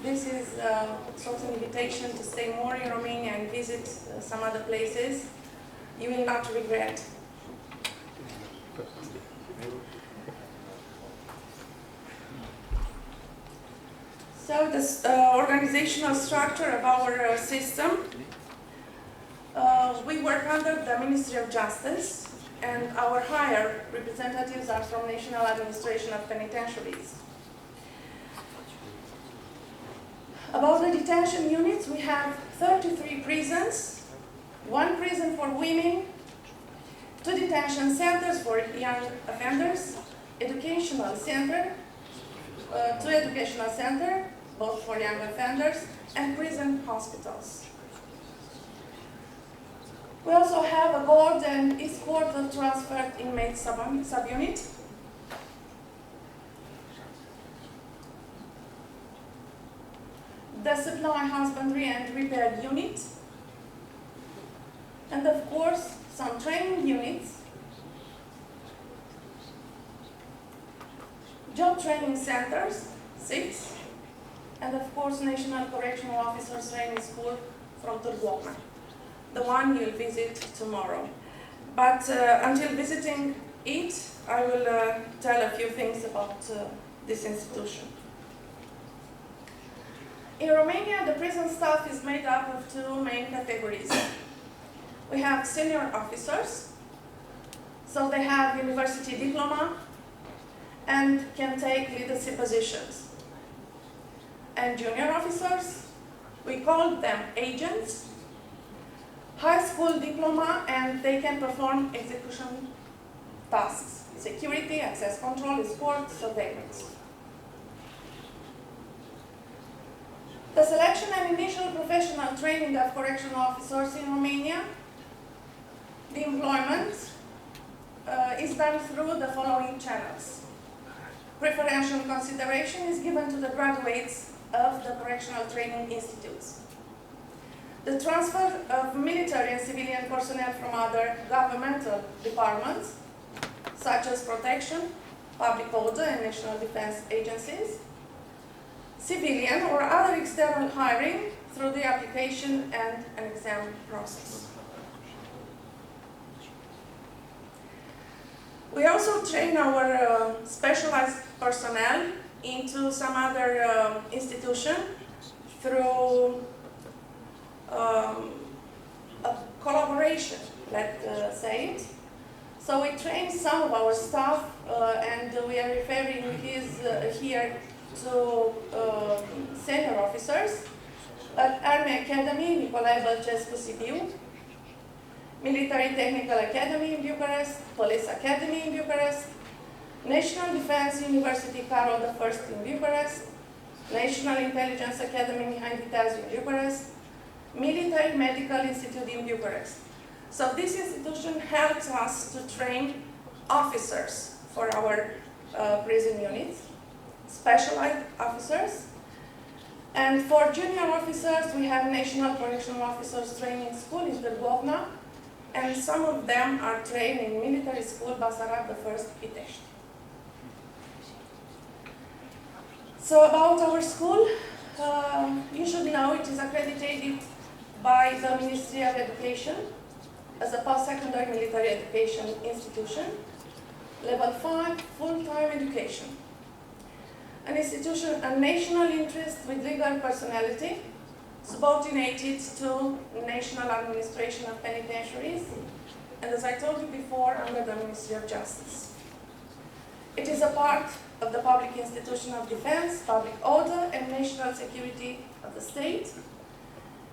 This is sort of an invitation to stay more in Romania and visit some other places. You will not regret. So the organizational structure of our system, we work under the Ministry of Justice, and our higher representatives are from National Administration of Penitentiaries. About the detention units, we have 33 prisons, 1 prison for women, 2 detention centers for young offenders, educational center, 2 educational centers, both for young offenders, and prison hospitals. We also have a Gold and East Court of Transferred Inmates subunit. The Supply, Husbandry and Repair unit, and of course some training units, job training centers, 6, and of course National Correctional Officers Training School from Târgu, the one you'll visit tomorrow. But until visiting it, I will tell a few things about this institution. In Romania, the prison staff is made up of 2 main categories. We have senior officers, so they have university diploma and can take leadership positions. And junior officers, we call them agents, high school diploma, and they can perform execution tasks, security, access control, escort, surveillance. The selection and initial professional training of correctional officers in Romania, the employment is done through the following channels. Preferential consideration is given to the graduates of the correctional training institutes. The transfer of military and civilian personnel from other governmental departments, such as protection, public order, and national defense agencies, civilian or other external hiring through the application and an exam process. We also train our specialized personnel into some other institution through a collaboration, let's say it. So we train some of our staff, and we are referring here to senior officers at Army Academy, Nicolae Bălcescu, Sibiu, Military Technical Academy in Bucharest, Police Academy in Bucharest, National Defense University Carol I in Bucharest, National Intelligence Academy Mihai Viteazu in Bucharest, Military Medical Institute in Bucharest. So this institution helps us to train officers for our prison units, specialized officers. And for junior officers, we have National Correctional Officers Training School in Târgu, and some of them are trained in military school Basarab I, Pitești. So about our school, you should know it is accredited by the Ministry of Education as a post-secondary military education institution. Level 5, full-time education. An institution, a national interest with legal personality, subordinated to National Administration of Penitentiaries, and as I told you before, under the Ministry of Justice. It is a part of the public institution of defense, public order, and national security of the state,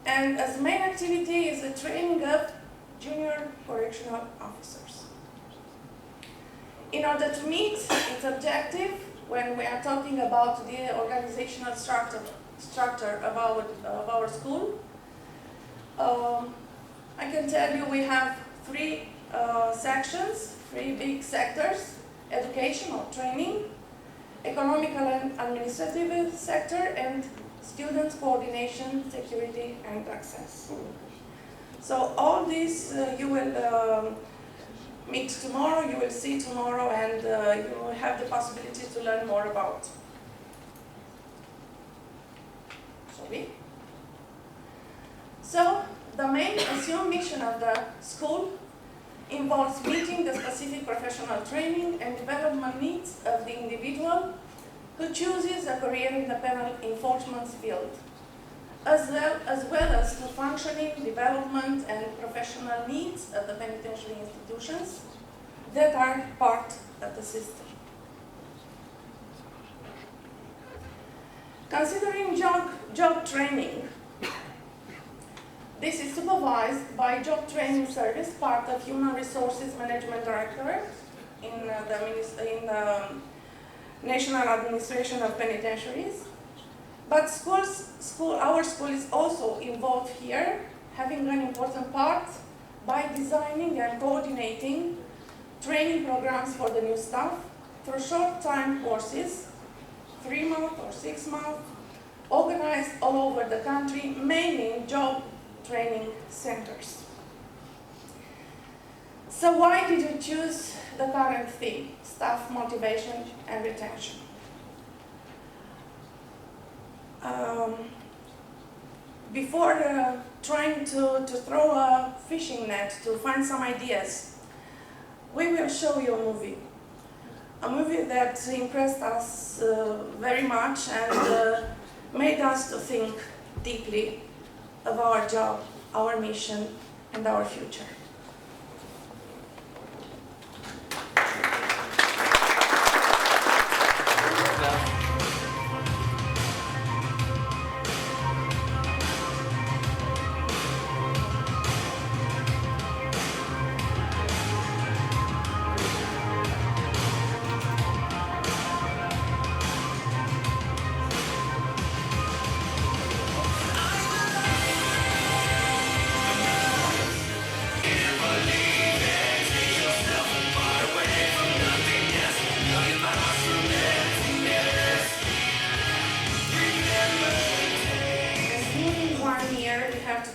and as main activity is the training of junior correctional officers. In order to meet its objective, when we are talking about the organizational structure of our school, I can tell you we have three sections, three big sectors: education or training, economical and administrative sector, and students coordination, security, and access. So all this you will meet tomorrow, you will see tomorrow, and you will have the possibility to learn more about. Sorry. So the main assumed mission of the school involves meeting the specific professional training and development needs of the individual who chooses a career in the penal enforcement field, as well as to functioning, development, and professional needs of the penitentiary institutions that are part of the system. Considering job training, this is supervised by Job Training Service, part of Human Resources Management Directorate in the National Administration of Penitentiaries. But our school is also involved here, having an important part by designing and coordinating training programs for the new staff through short-time courses, 3-month or 6-month, organized all over the country, mainly in job training centers. So why did you choose the current theme, staff motivation and retention? Before trying to throw a fishing net to find some ideas, we will show you a movie that impressed us very much and made us to think deeply of our job, our mission, and our future.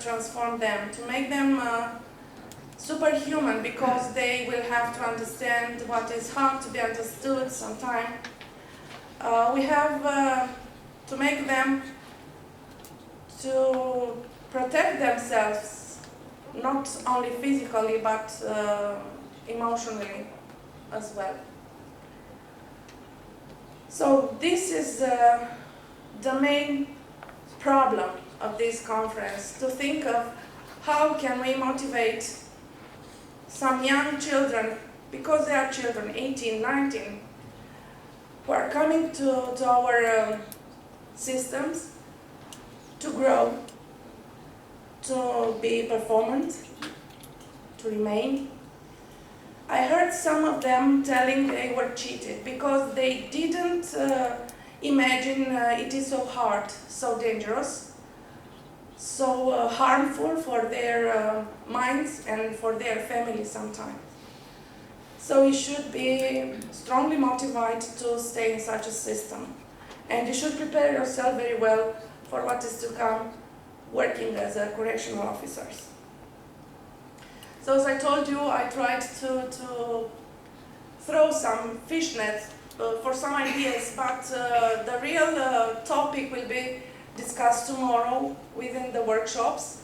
Transform them, to make them superhuman, because they will have to understand what is hard to be understood sometimes. We have to make them to protect themselves, not only physically but emotionally as well. So this is the main problem of this conference, to think of how can we motivate some young children, because they are children, 18, 19, who are coming to our systems to grow, to be performant, to remain. I heard some of them telling they were cheated because they didn't imagine it is so hard, so dangerous, so harmful for their minds and for their families sometimes. So you should be strongly motivated to stay in such a system. And you should prepare yourself very well for what is to come working as a correctional officers. So as I told you, I tried to throw some fish nets for some ideas, but the real topic will be discussed tomorrow within the workshops,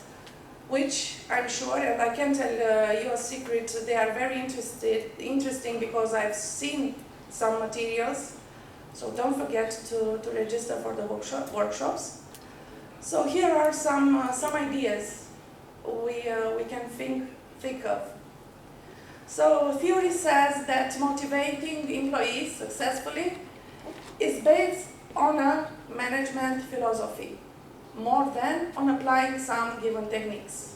which I'm sure, and I can tell you a secret, they are very interesting because I've seen some materials. So don't forget to register for the workshops. So here are some ideas we can think of. So theory says that motivating employees successfully is based on a management philosophy, more than on applying some given techniques.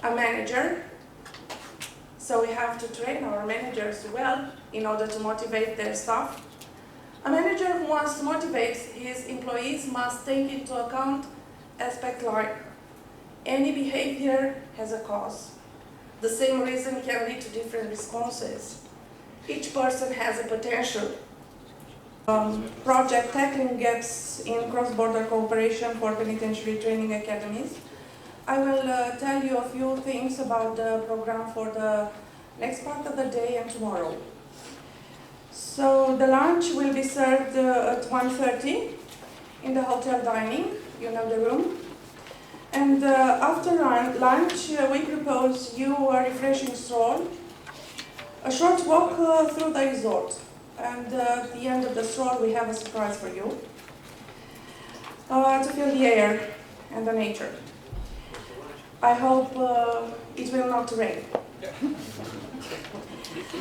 A manager, so we have to train our managers well in order to motivate their staff. A manager who wants to motivate his employees must take into account aspects like any behavior has a cause. The same reason can lead to different responses. Each person has a potential. Project tackling gaps in cross-border cooperation for penitentiary training academies. I will tell you a few things about the program for the next part of the day and tomorrow. So the lunch will be served at 1:30 in the hotel dining, you know the room. And after lunch, we propose you a refreshing stroll, a short walk through the resort. And at the end of the stroll, we have a surprise for you, to feel the air and the nature. I hope it will not rain.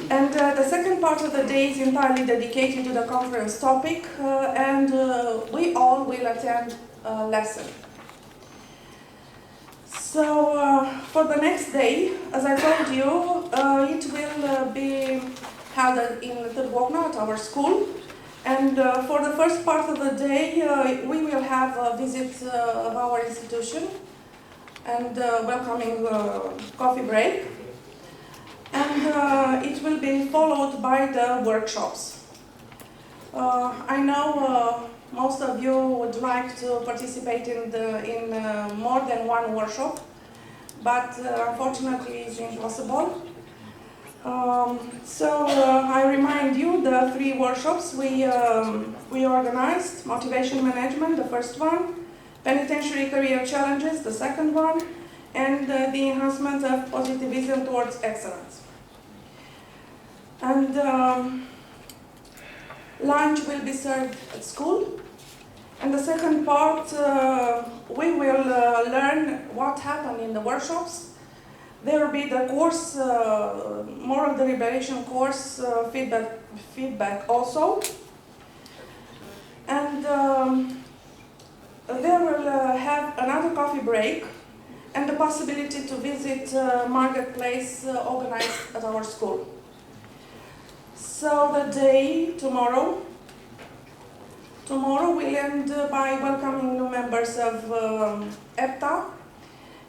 And the second part of the day is entirely dedicated to the conference topic, and we all will attend a lesson. So for the next day, as I told you, it will be held in Târgovna at our school. And for the first part of the day, we will have a visit of our institution and welcoming coffee break. And it will be followed by the workshops. I know most of you would like to participate in more than one workshop, but unfortunately it's impossible. So I remind you the 3 workshops we organized: motivation management, the first one; penitentiary career challenges, the second one; and the enhancement of positivism towards excellence. And lunch will be served at school. And the second part, we will learn what happened in the workshops. There will be the course, moral deliberation course, feedback also. And there will have another coffee break and the possibility to visit marketplace organized at our school. So the day tomorrow will end by welcoming new members of EPTA,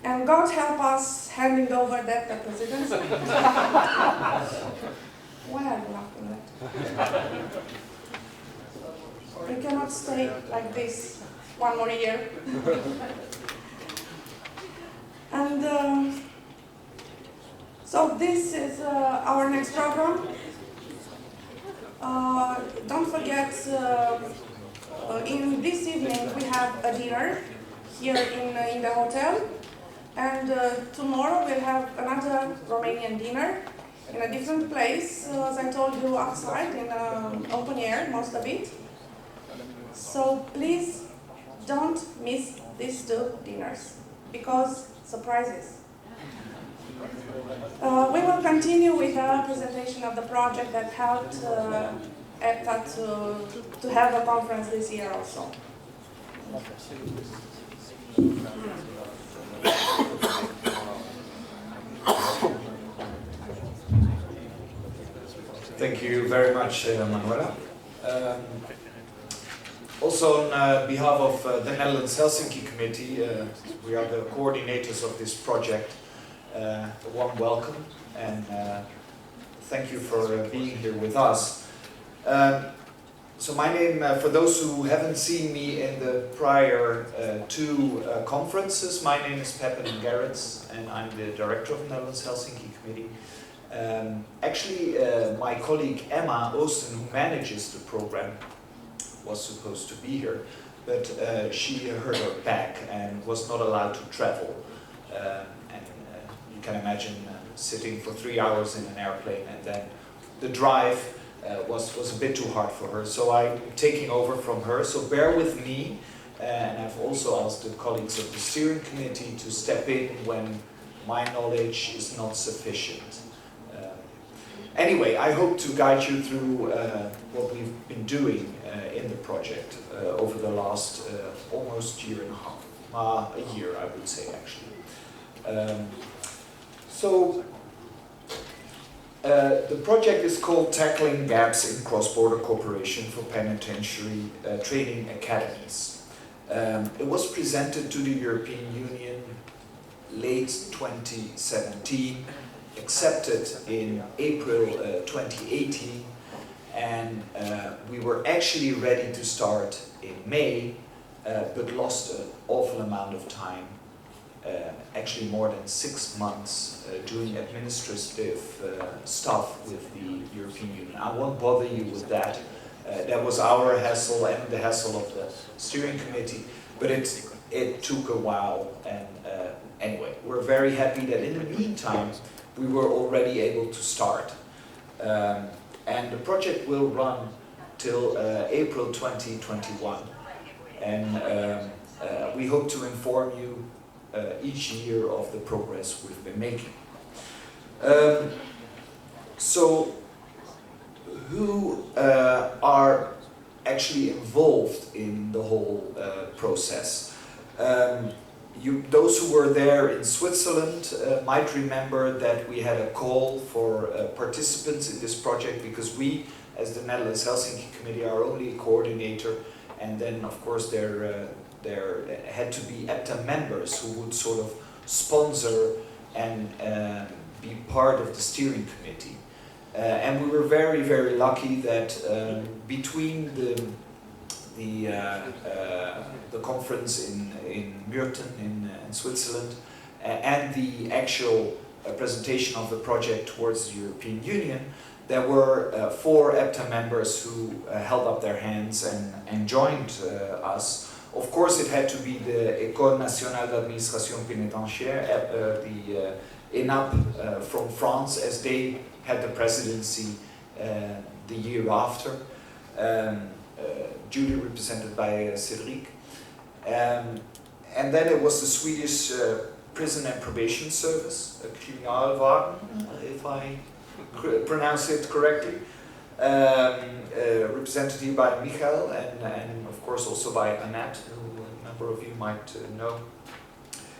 and God help us handing over the EPTA presidency. Why are you laughing at? We cannot stay like this one more year. And so this is our next program. Don't forget, in this evening we have a dinner here in the hotel, and tomorrow we'll have another Romanian dinner in a different place, as I told you, outside in open air, most of it. So please don't miss these 2 dinners, because surprises. We will continue with the presentation of the project that helped EPTA to have a conference this year also. Thank you very much, Manuela. Also on behalf of the Netherlands Helsinki Committee, we are the coordinators of this project. A warm welcome and thank you for being here with us. So my name, for those who haven't seen me in the prior 2 conferences, my name is Pepin Gerrits and I'm the director of the Netherlands Helsinki Committee. Actually, my colleague Emma Oosten, who manages the program, was supposed to be here, but she hurt her back and was not allowed to travel. you can imagine sitting for 3 hours in an airplane, and then the drive was a bit too hard for her. So I'm taking over from her, so bear with me. And I've also asked the colleagues of the steering committee to step in when my knowledge is not sufficient. Anyway, I hope to guide you through what we've been doing in the project over the last almost year and a half. A year, I would say, actually. The project is called Tackling Gaps in Cross-Border Cooperation for Penitentiary Training Academies. It was presented to the European Union late 2017, accepted in April 2018, and we were actually ready to start in May, but lost an awful amount of time, actually more than 6 months, doing administrative stuff with the European Union. I won't bother you with that. That was our hassle and the hassle of the steering committee, but it took a while, and anyway, we're very happy that in the meantime we were already able to start. And the project will run till April 2021, and we hope to inform you each year of the progress we've been making. So, who are actually involved in the whole process? Those who were there in Switzerland might remember that we had a call for participants in this project, because we, as the Netherlands Helsinki Committee, are only a coordinator, and then of course there had to be EPTA members who would sort of sponsor and be part of the steering committee. And we were very, very lucky that between the conference in Mürten in Switzerland and the actual presentation of the project towards the European Union, there were 4 EPTA members who held up their hands and joined us. Of course, it had to be the École Nationale d'Administration Pénitentiaire, the ENAP from France, as they had the presidency the year after, duly represented by Cédric. And then it was the Swedish Prison and Probation Service, Kriminalvården, if I pronounce it correctly, represented here by Michael, and of course also by Annette, who a number of you might know.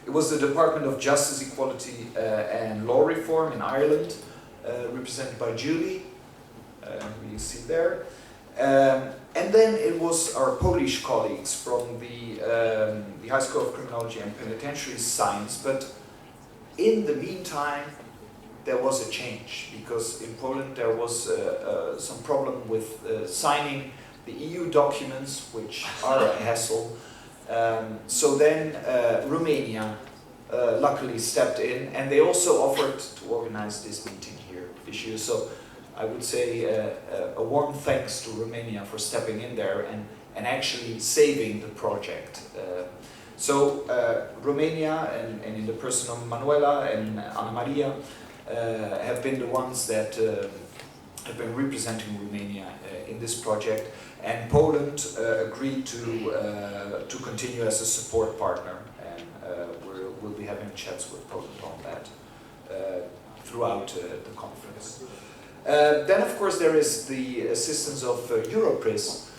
It was the Department of Justice, Equality and Law Reform in Ireland, represented by Julie, who you see there. And then it was our Polish colleagues from the High School of Criminology and Penitentiary Science, but in the meantime there was a change, because in Poland there was some problem with signing the EU documents, which are a hassle. So then Romania luckily stepped in, and they also offered to organize this meeting here this year. So I would say a warm thanks to Romania for stepping in there and actually saving the project. So Romania, and in the person of Manuela and Ana Maria, have been the ones that have been representing Romania in this project, and Poland agreed to continue as a support partner, and we'll be having chats with Poland on that throughout the conference. Then of course there is the assistance of Europris,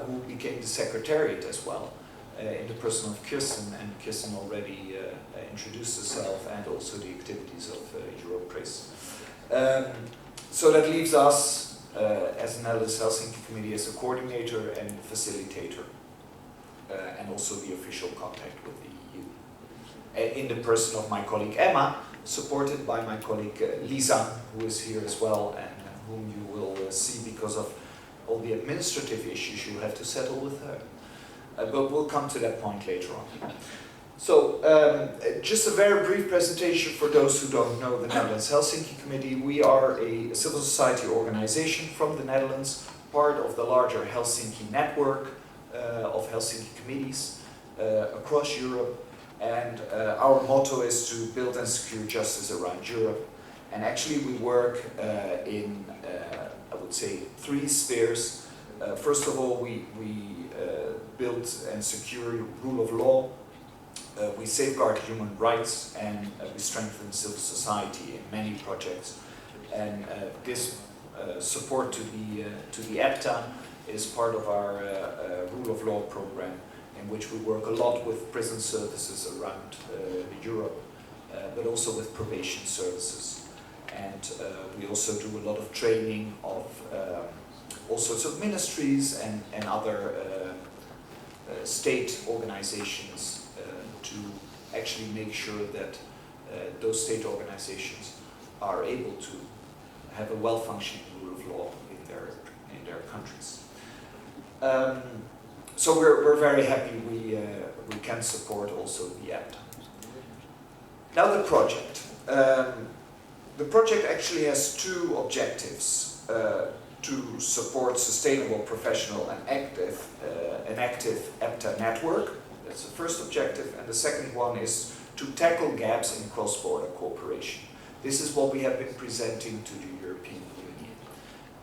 who became the secretariat as well, in the person of Kirsten, and Kirsten already introduced herself and also the activities of Europris. So that leaves us as the Netherlands Helsinki Committee as a coordinator and facilitator, and also the official contact with the EU. In the person of my colleague Emma, supported by my colleague Lisa, who is here as well, and whom you will see because of all the administrative issues you have to settle with her. But we'll come to that point later on. So, just a very brief presentation for those who don't know the Netherlands Helsinki Committee. We are a civil society organization from the Netherlands, part of the larger Helsinki network of Helsinki committees across Europe. And our motto is to build and secure justice around Europe. And actually we work in, I would say, 3 spheres. First of all, we build and secure rule of law. We safeguard human rights, and we strengthen civil society in many projects. And this support to the EPTA is part of our rule of law program, in which we work a lot with prison services around Europe, but also with probation services. And we also do a lot of training of all sorts of ministries and other state organizations to actually make sure that those state organizations are able to have a well-functioning rule of law in their countries. So we're very happy we can support also the EPTA. Now the project. The project actually has 2 objectives: to support sustainable, professional, and active EPTA network. That's the first objective, and the second one is to tackle gaps in cross-border cooperation. This is what we have been presenting to the European Union,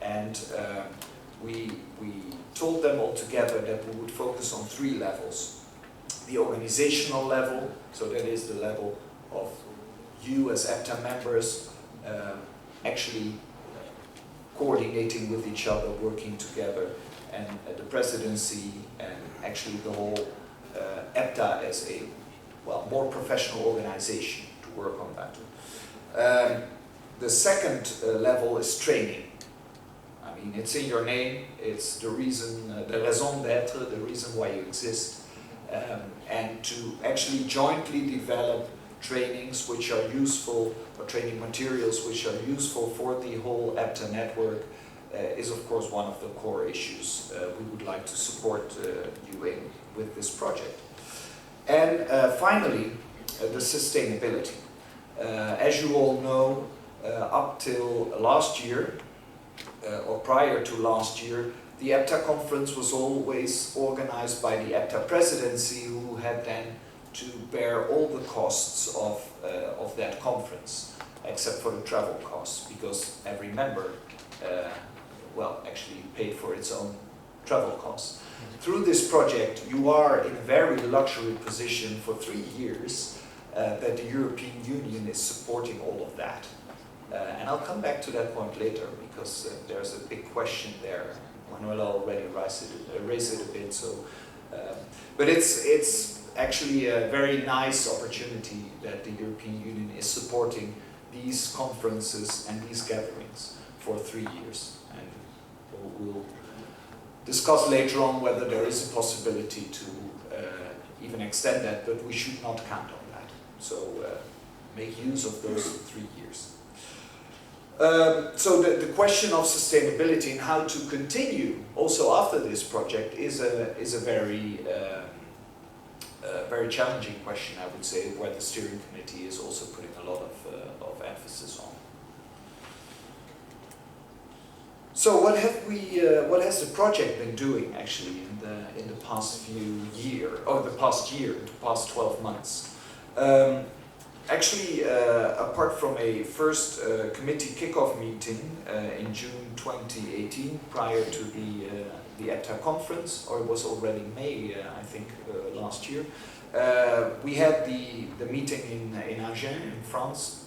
and we told them all together that we would focus on 3 levels. The organizational level, so that is the level of you as EPTA members actually coordinating with each other, working together, and the presidency and actually the whole EPTA as a more professional organization to work on that. The second level is training. I mean, it's in your name, it's the reason, the raison d'être, the reason why you exist, and to actually jointly develop trainings which are useful, or training materials which are useful for the whole EPTA network is of course one of the core issues we would like to support you in with this project. And finally, the sustainability. As you all know, up till last year, or prior to last year, the EPTA conference was always organized by the EPTA presidency, who had then to bear all the costs of that conference, except for the travel costs, because every member, actually paid for its own travel costs. Through this project, you are in a very luxury position for 3 years that the European Union is supporting all of that. And I'll come back to that point later, because there's a big question there. Manuela already raised it a bit. So, but it's actually a very nice opportunity that the European Union is supporting these conferences and these gatherings for 3 years. And we'll discuss later on whether there is a possibility to even extend that, but we should not count on that. So make use of those 3 years. So the question of sustainability and how to continue also after this project is a very challenging question, I would say, where the steering committee is also putting a lot of emphasis on. So what has the project been doing actually in the past the past 12 months? Actually, apart from a first committee kickoff meeting in June 2018, prior to the EPTA conference, or it was already May, I think, last year, we had the meeting in Agen, in France,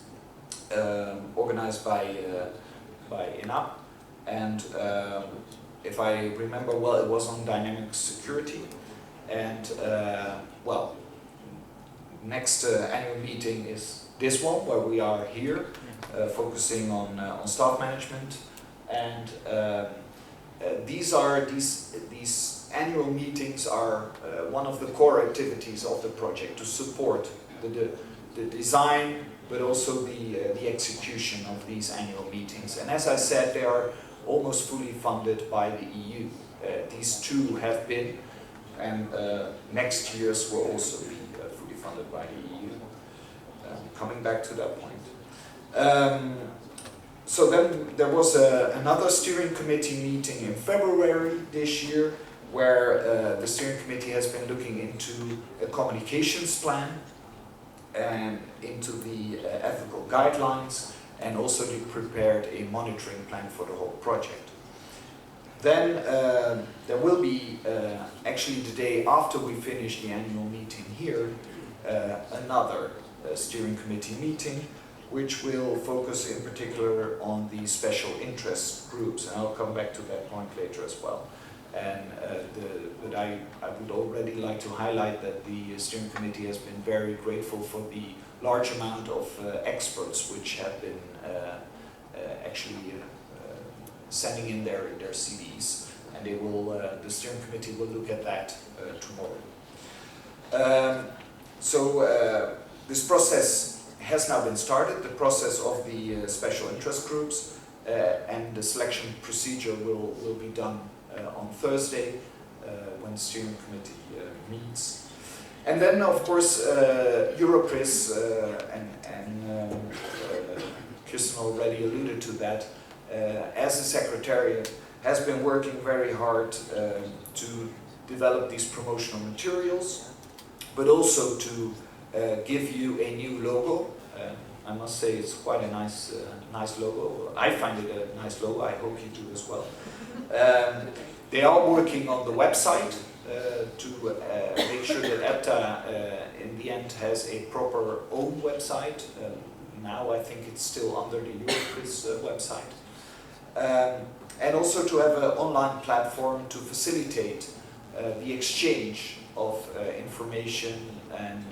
organized by ENAP, and if I remember well, it was on dynamic security, and next annual meeting is this one, where we are here, focusing on staff management, and these annual meetings are one of the core activities of the project to support the design, but also the execution of these annual meetings. And as I said, they are almost fully funded by the EU. These 2 have been, and next year's will also be fully funded by the EU. Coming back to that point. So then there was another steering committee meeting in February this year, where the steering committee has been looking into a communications plan and into the ethical guidelines, and also they prepared a monitoring plan for the whole project. Then there will be, actually the day after we finish the annual meeting here, another steering committee meeting, which will focus in particular on the special interest groups, and I'll come back to that point later as well. And but I would already like to highlight that the steering committee has been very grateful for the large amount of experts which have been actually sending in their CVs, and they will, the steering committee will look at that tomorrow. This process has now been started, the process of the special interest groups, and the selection procedure will be done on Thursday when the steering committee meets. And then, of course, Europris, and Kirsten already alluded to that, as a secretariat, has been working very hard to develop these promotional materials, but also to give you a new logo. I must say it's quite a nice logo. I find it a nice logo. I hope you do as well. They are working on the website to make sure that EPTA in the end has a proper own website. Now I think it's still under the Europris website. And also to have an online platform to facilitate the exchange of information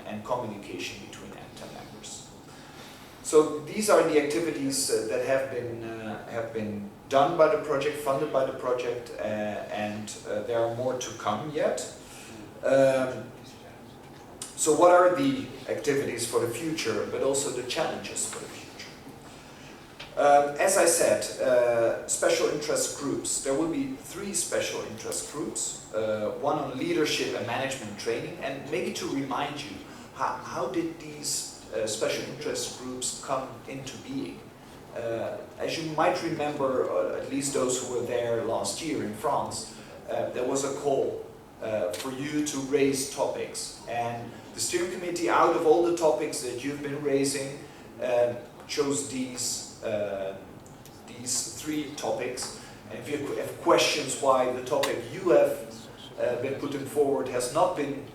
and communication between EPTA members. So these are the activities that have been done by the project, funded by the project, and there are more to come yet. So what are the activities for the future, but also the challenges for the future? As I said, special interest groups. There will be 3 special interest groups, one on leadership and management training, and maybe to remind you, how did these special interest groups come into being? As you might remember, or at least those who were there last year in France, there was a call for you to raise topics, and the steering committee, out of all the topics that you've been raising, chose these 3 topics. And if you have questions why the topic you have been putting forward has not been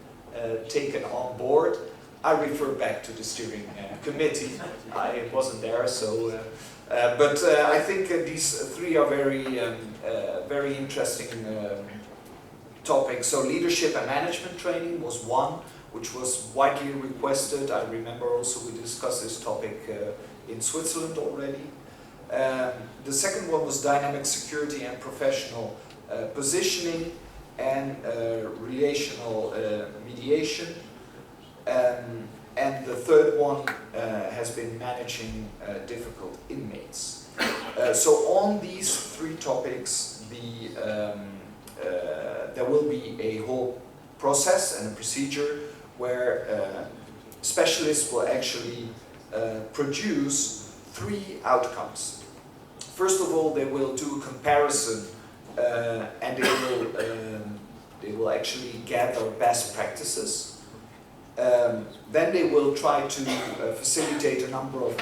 taken on board, I refer back to the steering committee. I wasn't there, so but I think these 3 are very interesting topics. So leadership and management training was one, which was widely requested. I remember also we discussed this topic in Switzerland already. The second one was dynamic security and professional positioning and relational mediation. And the third one has been managing difficult inmates. So on these 3 topics, there will be a whole process and a procedure where specialists will actually produce 3 outcomes. First of all, they will do a comparison and they will actually gather best practices. Then they will try to facilitate a number of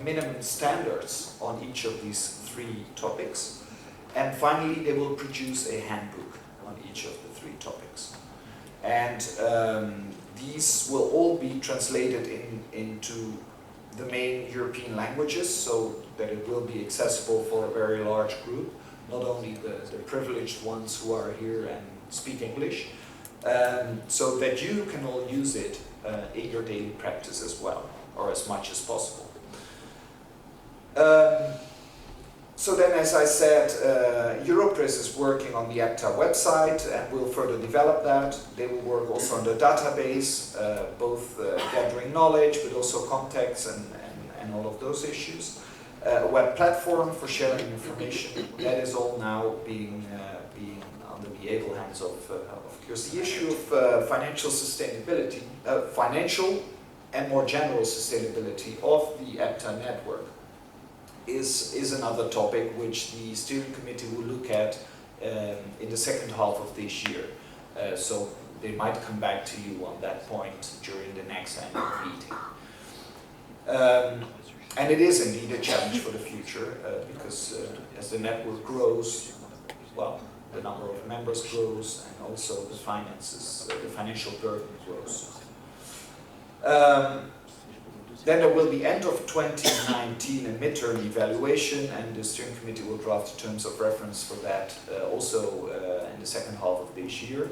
minimum standards on each of these 3 topics. And finally, they will produce a handbook on each of the 3 topics. And these will all be translated into the main European languages, so that it will be accessible for a very large group, not only the privileged ones who are here and speak English, so that you can all use it in your daily practice as well, or as much as possible. So then, as I said, Europris is working on the EPTA website and will further develop that. They will work also on the database, both gathering knowledge, but also context and all of those issues. A web platform for sharing information, that is all now being under the able hands of course. The issue of financial sustainability, financial and more general sustainability of the EPTA network is another topic which the steering committee will look at in the second half of this year. So they might come back to you on that point during the next annual meeting. And it is indeed a challenge for the future because as the network grows, well, the number of members grows and also the finances, the financial burden grows. Then there will be end of 2019 a midterm evaluation, and the steering committee will draft terms of reference for that also in the second half of this year.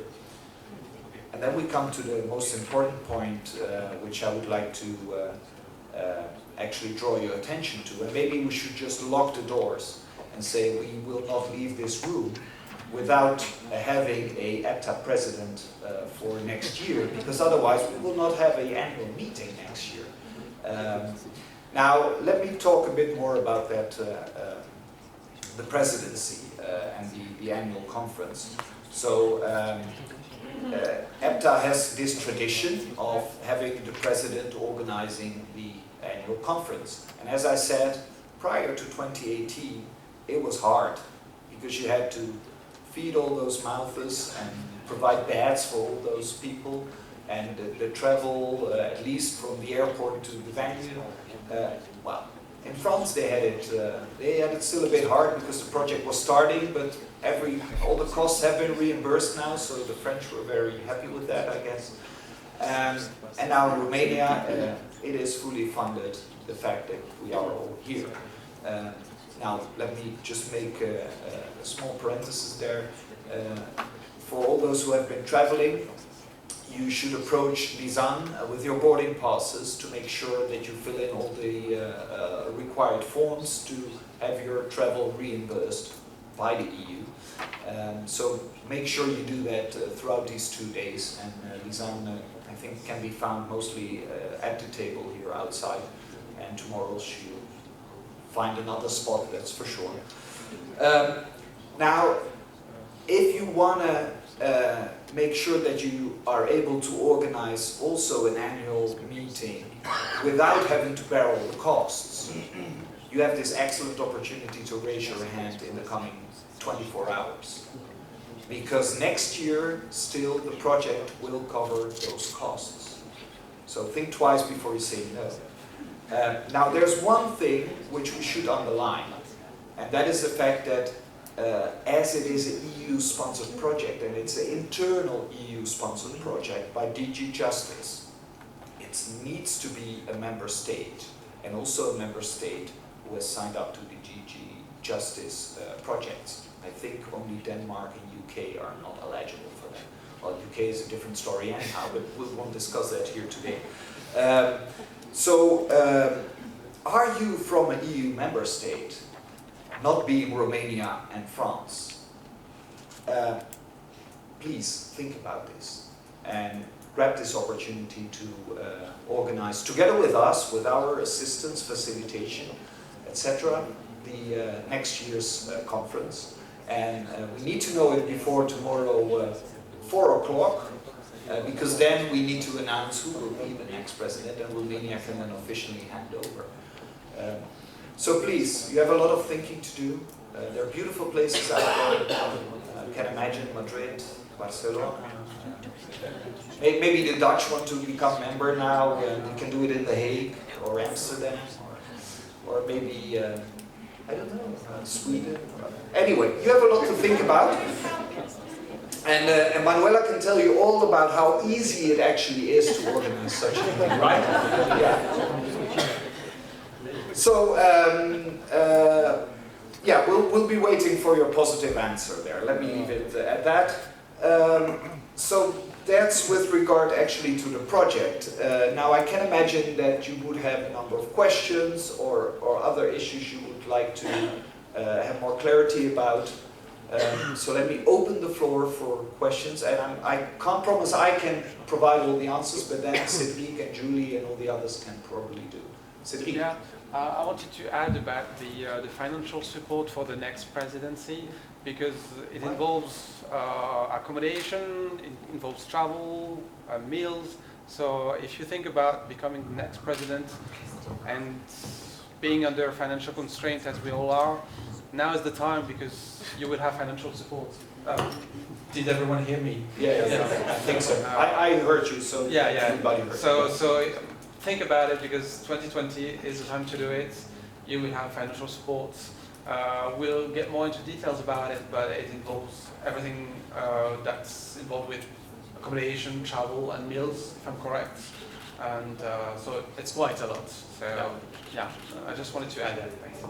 And then we come to the most important point, which I would like to actually draw your attention to. And maybe we should just lock the doors and say we will not leave this room without having a EPTA president for next year, because otherwise we will not have an annual meeting next year. Now, let me talk a bit more about that, the presidency and the annual conference. So, EPTA has this tradition of having the president organizing the annual conference. And as I said, prior to 2018, it was hard because you had to feed all those mouths and provide beds for all those people, and the travel, at least from the airport to the venue. Well, in France they had it still a bit hard because the project was starting, but all the costs have been reimbursed now, so the French were very happy with that, I guess. And now in Romania, it is fully funded, the fact that we are all here. Now, let me just make a small parenthesis there. For all those who have been traveling, you should approach Lisan with your boarding passes to make sure that you fill in all the required forms to have your travel reimbursed by the EU. So make sure you do that throughout these 2 days, and Lisan, I think, can be found mostly at the table here outside, and tomorrow she'll find another spot, that's for sure. Now, if you want to make sure that you are able to organize also an annual meeting without having to bear all the costs, you have this excellent opportunity to raise your hand in the coming 24 hours. Because next year, still, the project will cover those costs. So think twice before you say no. Now, there's one thing which we should underline, and that is the fact that as it is an EU-sponsored project, and it's an internal EU-sponsored project by DG Justice, it needs to be a member state, and also a member state who has signed up to the DG Justice projects. I think only Denmark and UK are not eligible for that. Well, UK is a different story anyhow, but we won't discuss that here today. Are you from an EU member state, not being Romania and France? Please think about this and grab this opportunity to organize, together with us, with our assistance, facilitation, etc., the next year's conference. And we need to know it before tomorrow, 4 o'clock. Because then we need to announce who will be the next president, and Romania can then officially hand over. So please, you have a lot of thinking to do. There are beautiful places out there. I can imagine Madrid, Barcelona. Maybe the Dutch want to become member now, and we can do it in The Hague or Amsterdam, or maybe, I don't know, Sweden. Anyway, you have a lot to think about. And Manuela can tell you all about how easy it actually is to organize such a thing, right? Yeah. So, yeah, we'll be waiting for your positive answer there. Let me leave it at that. So that's with regard actually to the project. Now I can imagine that you would have a number of questions or other issues you would like to have more clarity about. So let me open the floor for questions, and I can't promise I can provide all the answers, but then Cedric and Julie and all the others can probably do. Cedric? Yeah, I wanted to add about the financial support for the next presidency, because it involves accommodation, it involves travel, meals. So if you think about becoming the next president and being under financial constraints as we all are, now is the time because you will have financial support. Did everyone hear me? Yeah, I think so. I heard you, so everybody heard. So think about it, because 2020 is the time to do it. You will have financial support. We'll get more into details about it, but it involves everything that's involved with accommodation, travel, and meals, if I'm correct. And so it's quite a lot. So yeah, I just wanted to add that. Thanks.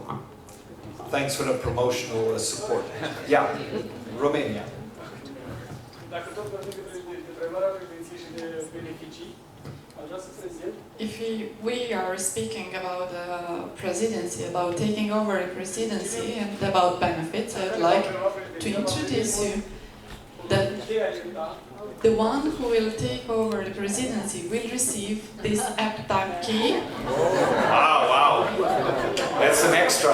Thanks for the promotional support. Yeah, Romania. Dacă tot vorbim de preluarea președinției și de beneficii, aș vrea să prezint. If we are speaking about the presidency, about taking over the presidency and about benefits, I'd like to introduce you that the one who will take over the presidency will receive this EPTA key. Wow, that's an extra.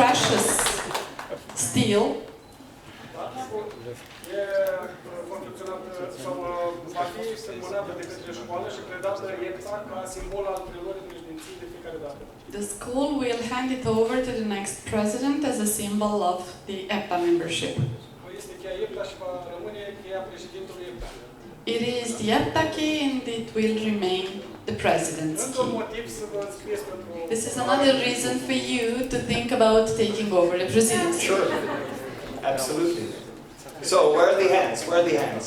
Precious steel. Va fi semnată de către școală și predată EPTA ca simbol al preluării președinției de fiecare dată. The school will hand it over to the next president as a symbol of the EPTA membership. Este cheia EPTA și va rămâne cheia președintelui EPTA. It is the EPTA key and it will remain the president's key. This is another reason for you to think about taking over the presidency. Sure, absolutely. So, where are the hands? Where are the hands?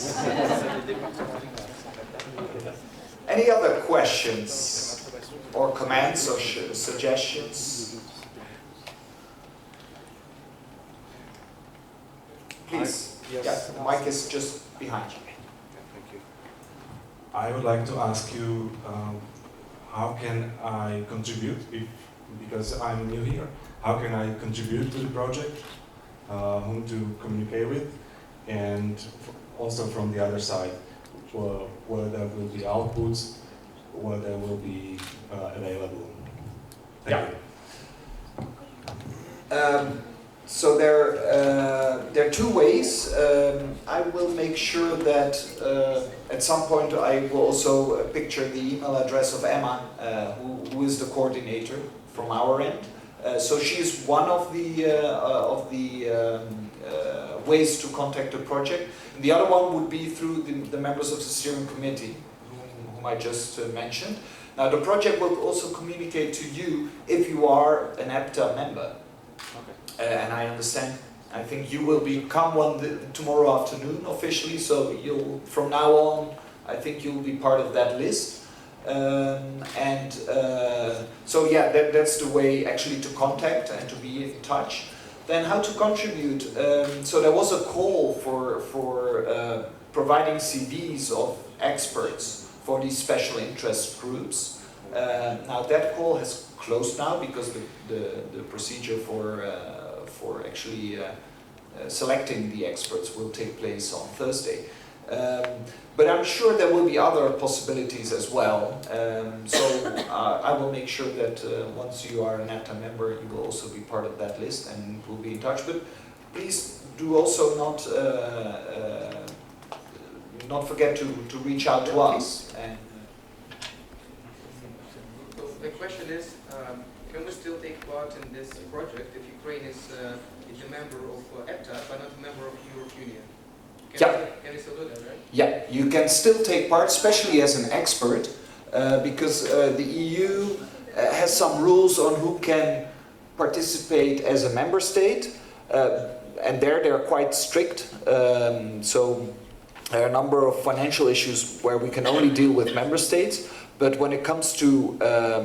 Any other questions or comments or suggestions? Please. Yes. Yeah, the mic is just behind you. Thank you. I would like to ask you, how can I contribute, because I'm new here, how can I contribute to the project, whom to communicate with, and also from the other side, where there will be outputs, where there will be available. Thank you. So there are two ways. I will make sure that at some point I will also picture the email address of Emma, who is the coordinator from our end. So she's one of the ways to contact the project. And the other one would be through the members of the steering committee, whom I just mentioned. Now the project will also communicate to you if you are an EPTA member. And I understand, I think you will become one tomorrow afternoon officially, so from now on, I think you'll be part of that list. So yeah, that's the way actually to contact and to be in touch. Then how to contribute. So there was a call for providing CVs of experts for these special interest groups. Now that call has closed now because the procedure for actually selecting the experts will take place on Thursday. But I'm sure there will be other possibilities as well. So I will make sure that once you are an EPTA member, you will also be part of that list and we'll be in touch. But please do also not forget to reach out to us. And the question is, can we still take part in this project if Ukraine is a member of EPTA but not a member of the European Union? Can we still do that, right? Yeah, you can still take part, especially as an expert, because the EU has some rules on who can participate as a member state, and they're quite strict. So there are a number of financial issues where we can only deal with member states. But when it comes to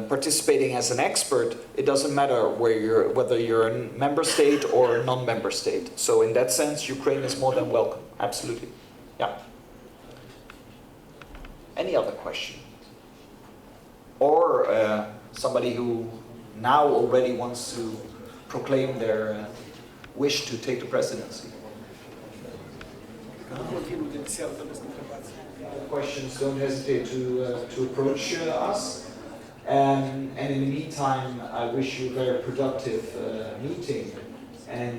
participating as an expert, it doesn't matter whether you're a member state or a non-member state. So in that sense, Ukraine is more than welcome. Absolutely. Yeah. Any other question? Or somebody who now already wants to proclaim their wish to take the presidency? Questions, don't hesitate to approach us. And in the meantime, I wish you a very productive meeting and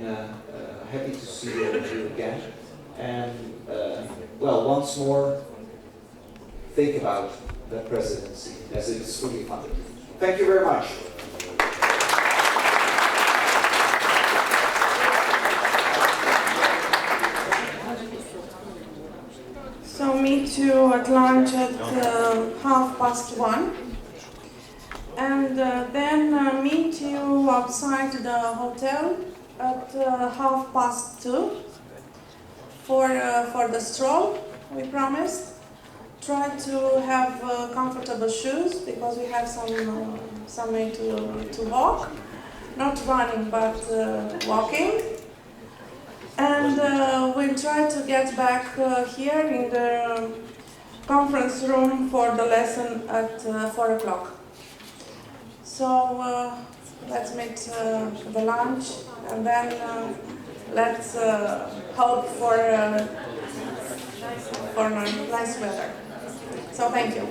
happy to see all of you again. And well, once more, think about the presidency, as it is fully funded. Thank you very much. So meet you at lunch at 1:30, and then meet you outside the hotel at 2:30 for the stroll we promised. Try to have comfortable shoes because we have some way to walk, not running but walking. And we'll try to get back here in the conference room for the lesson at 4 o'clock. So let's meet the lunch, and then let's hope for nice weather. So thank you.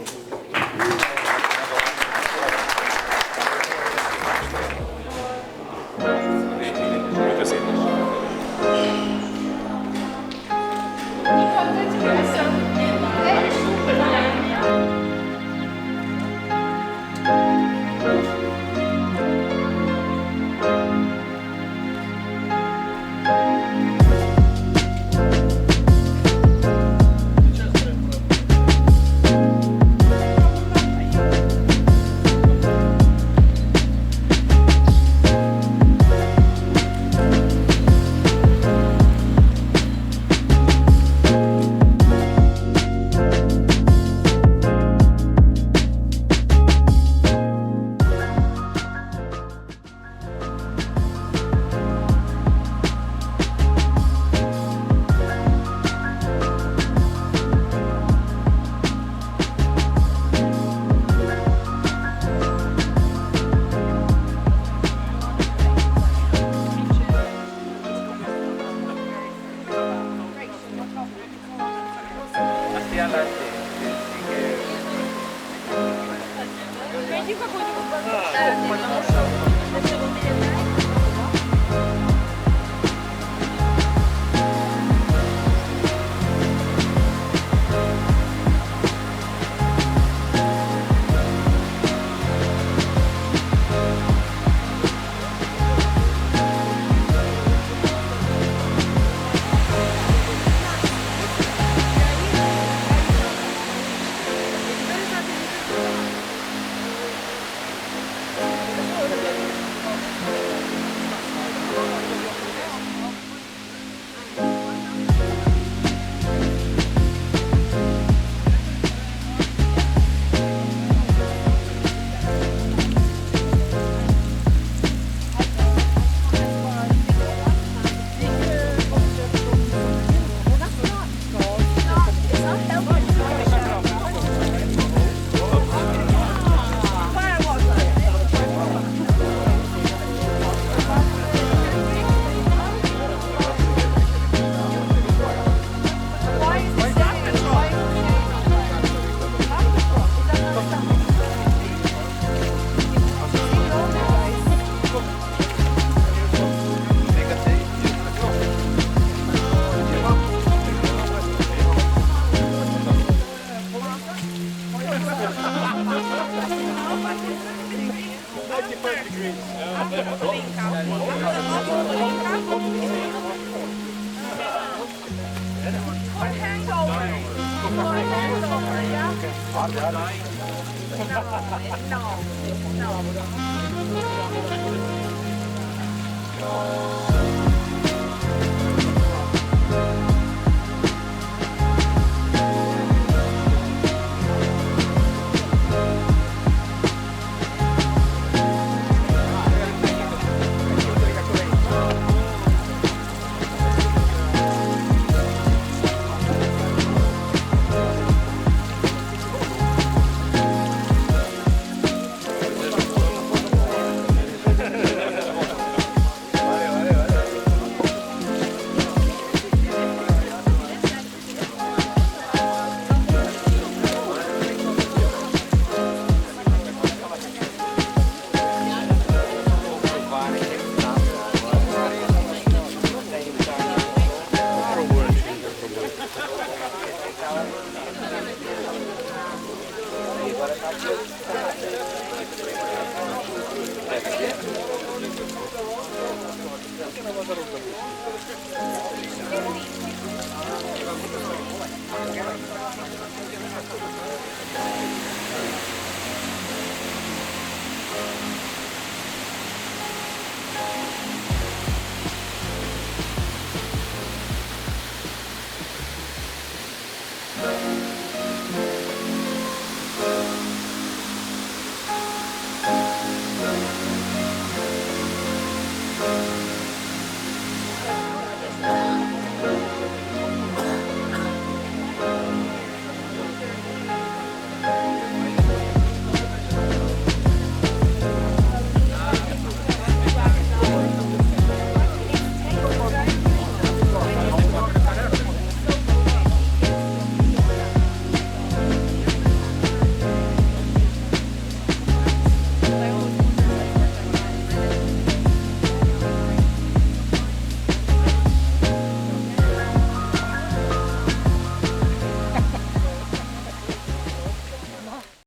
No.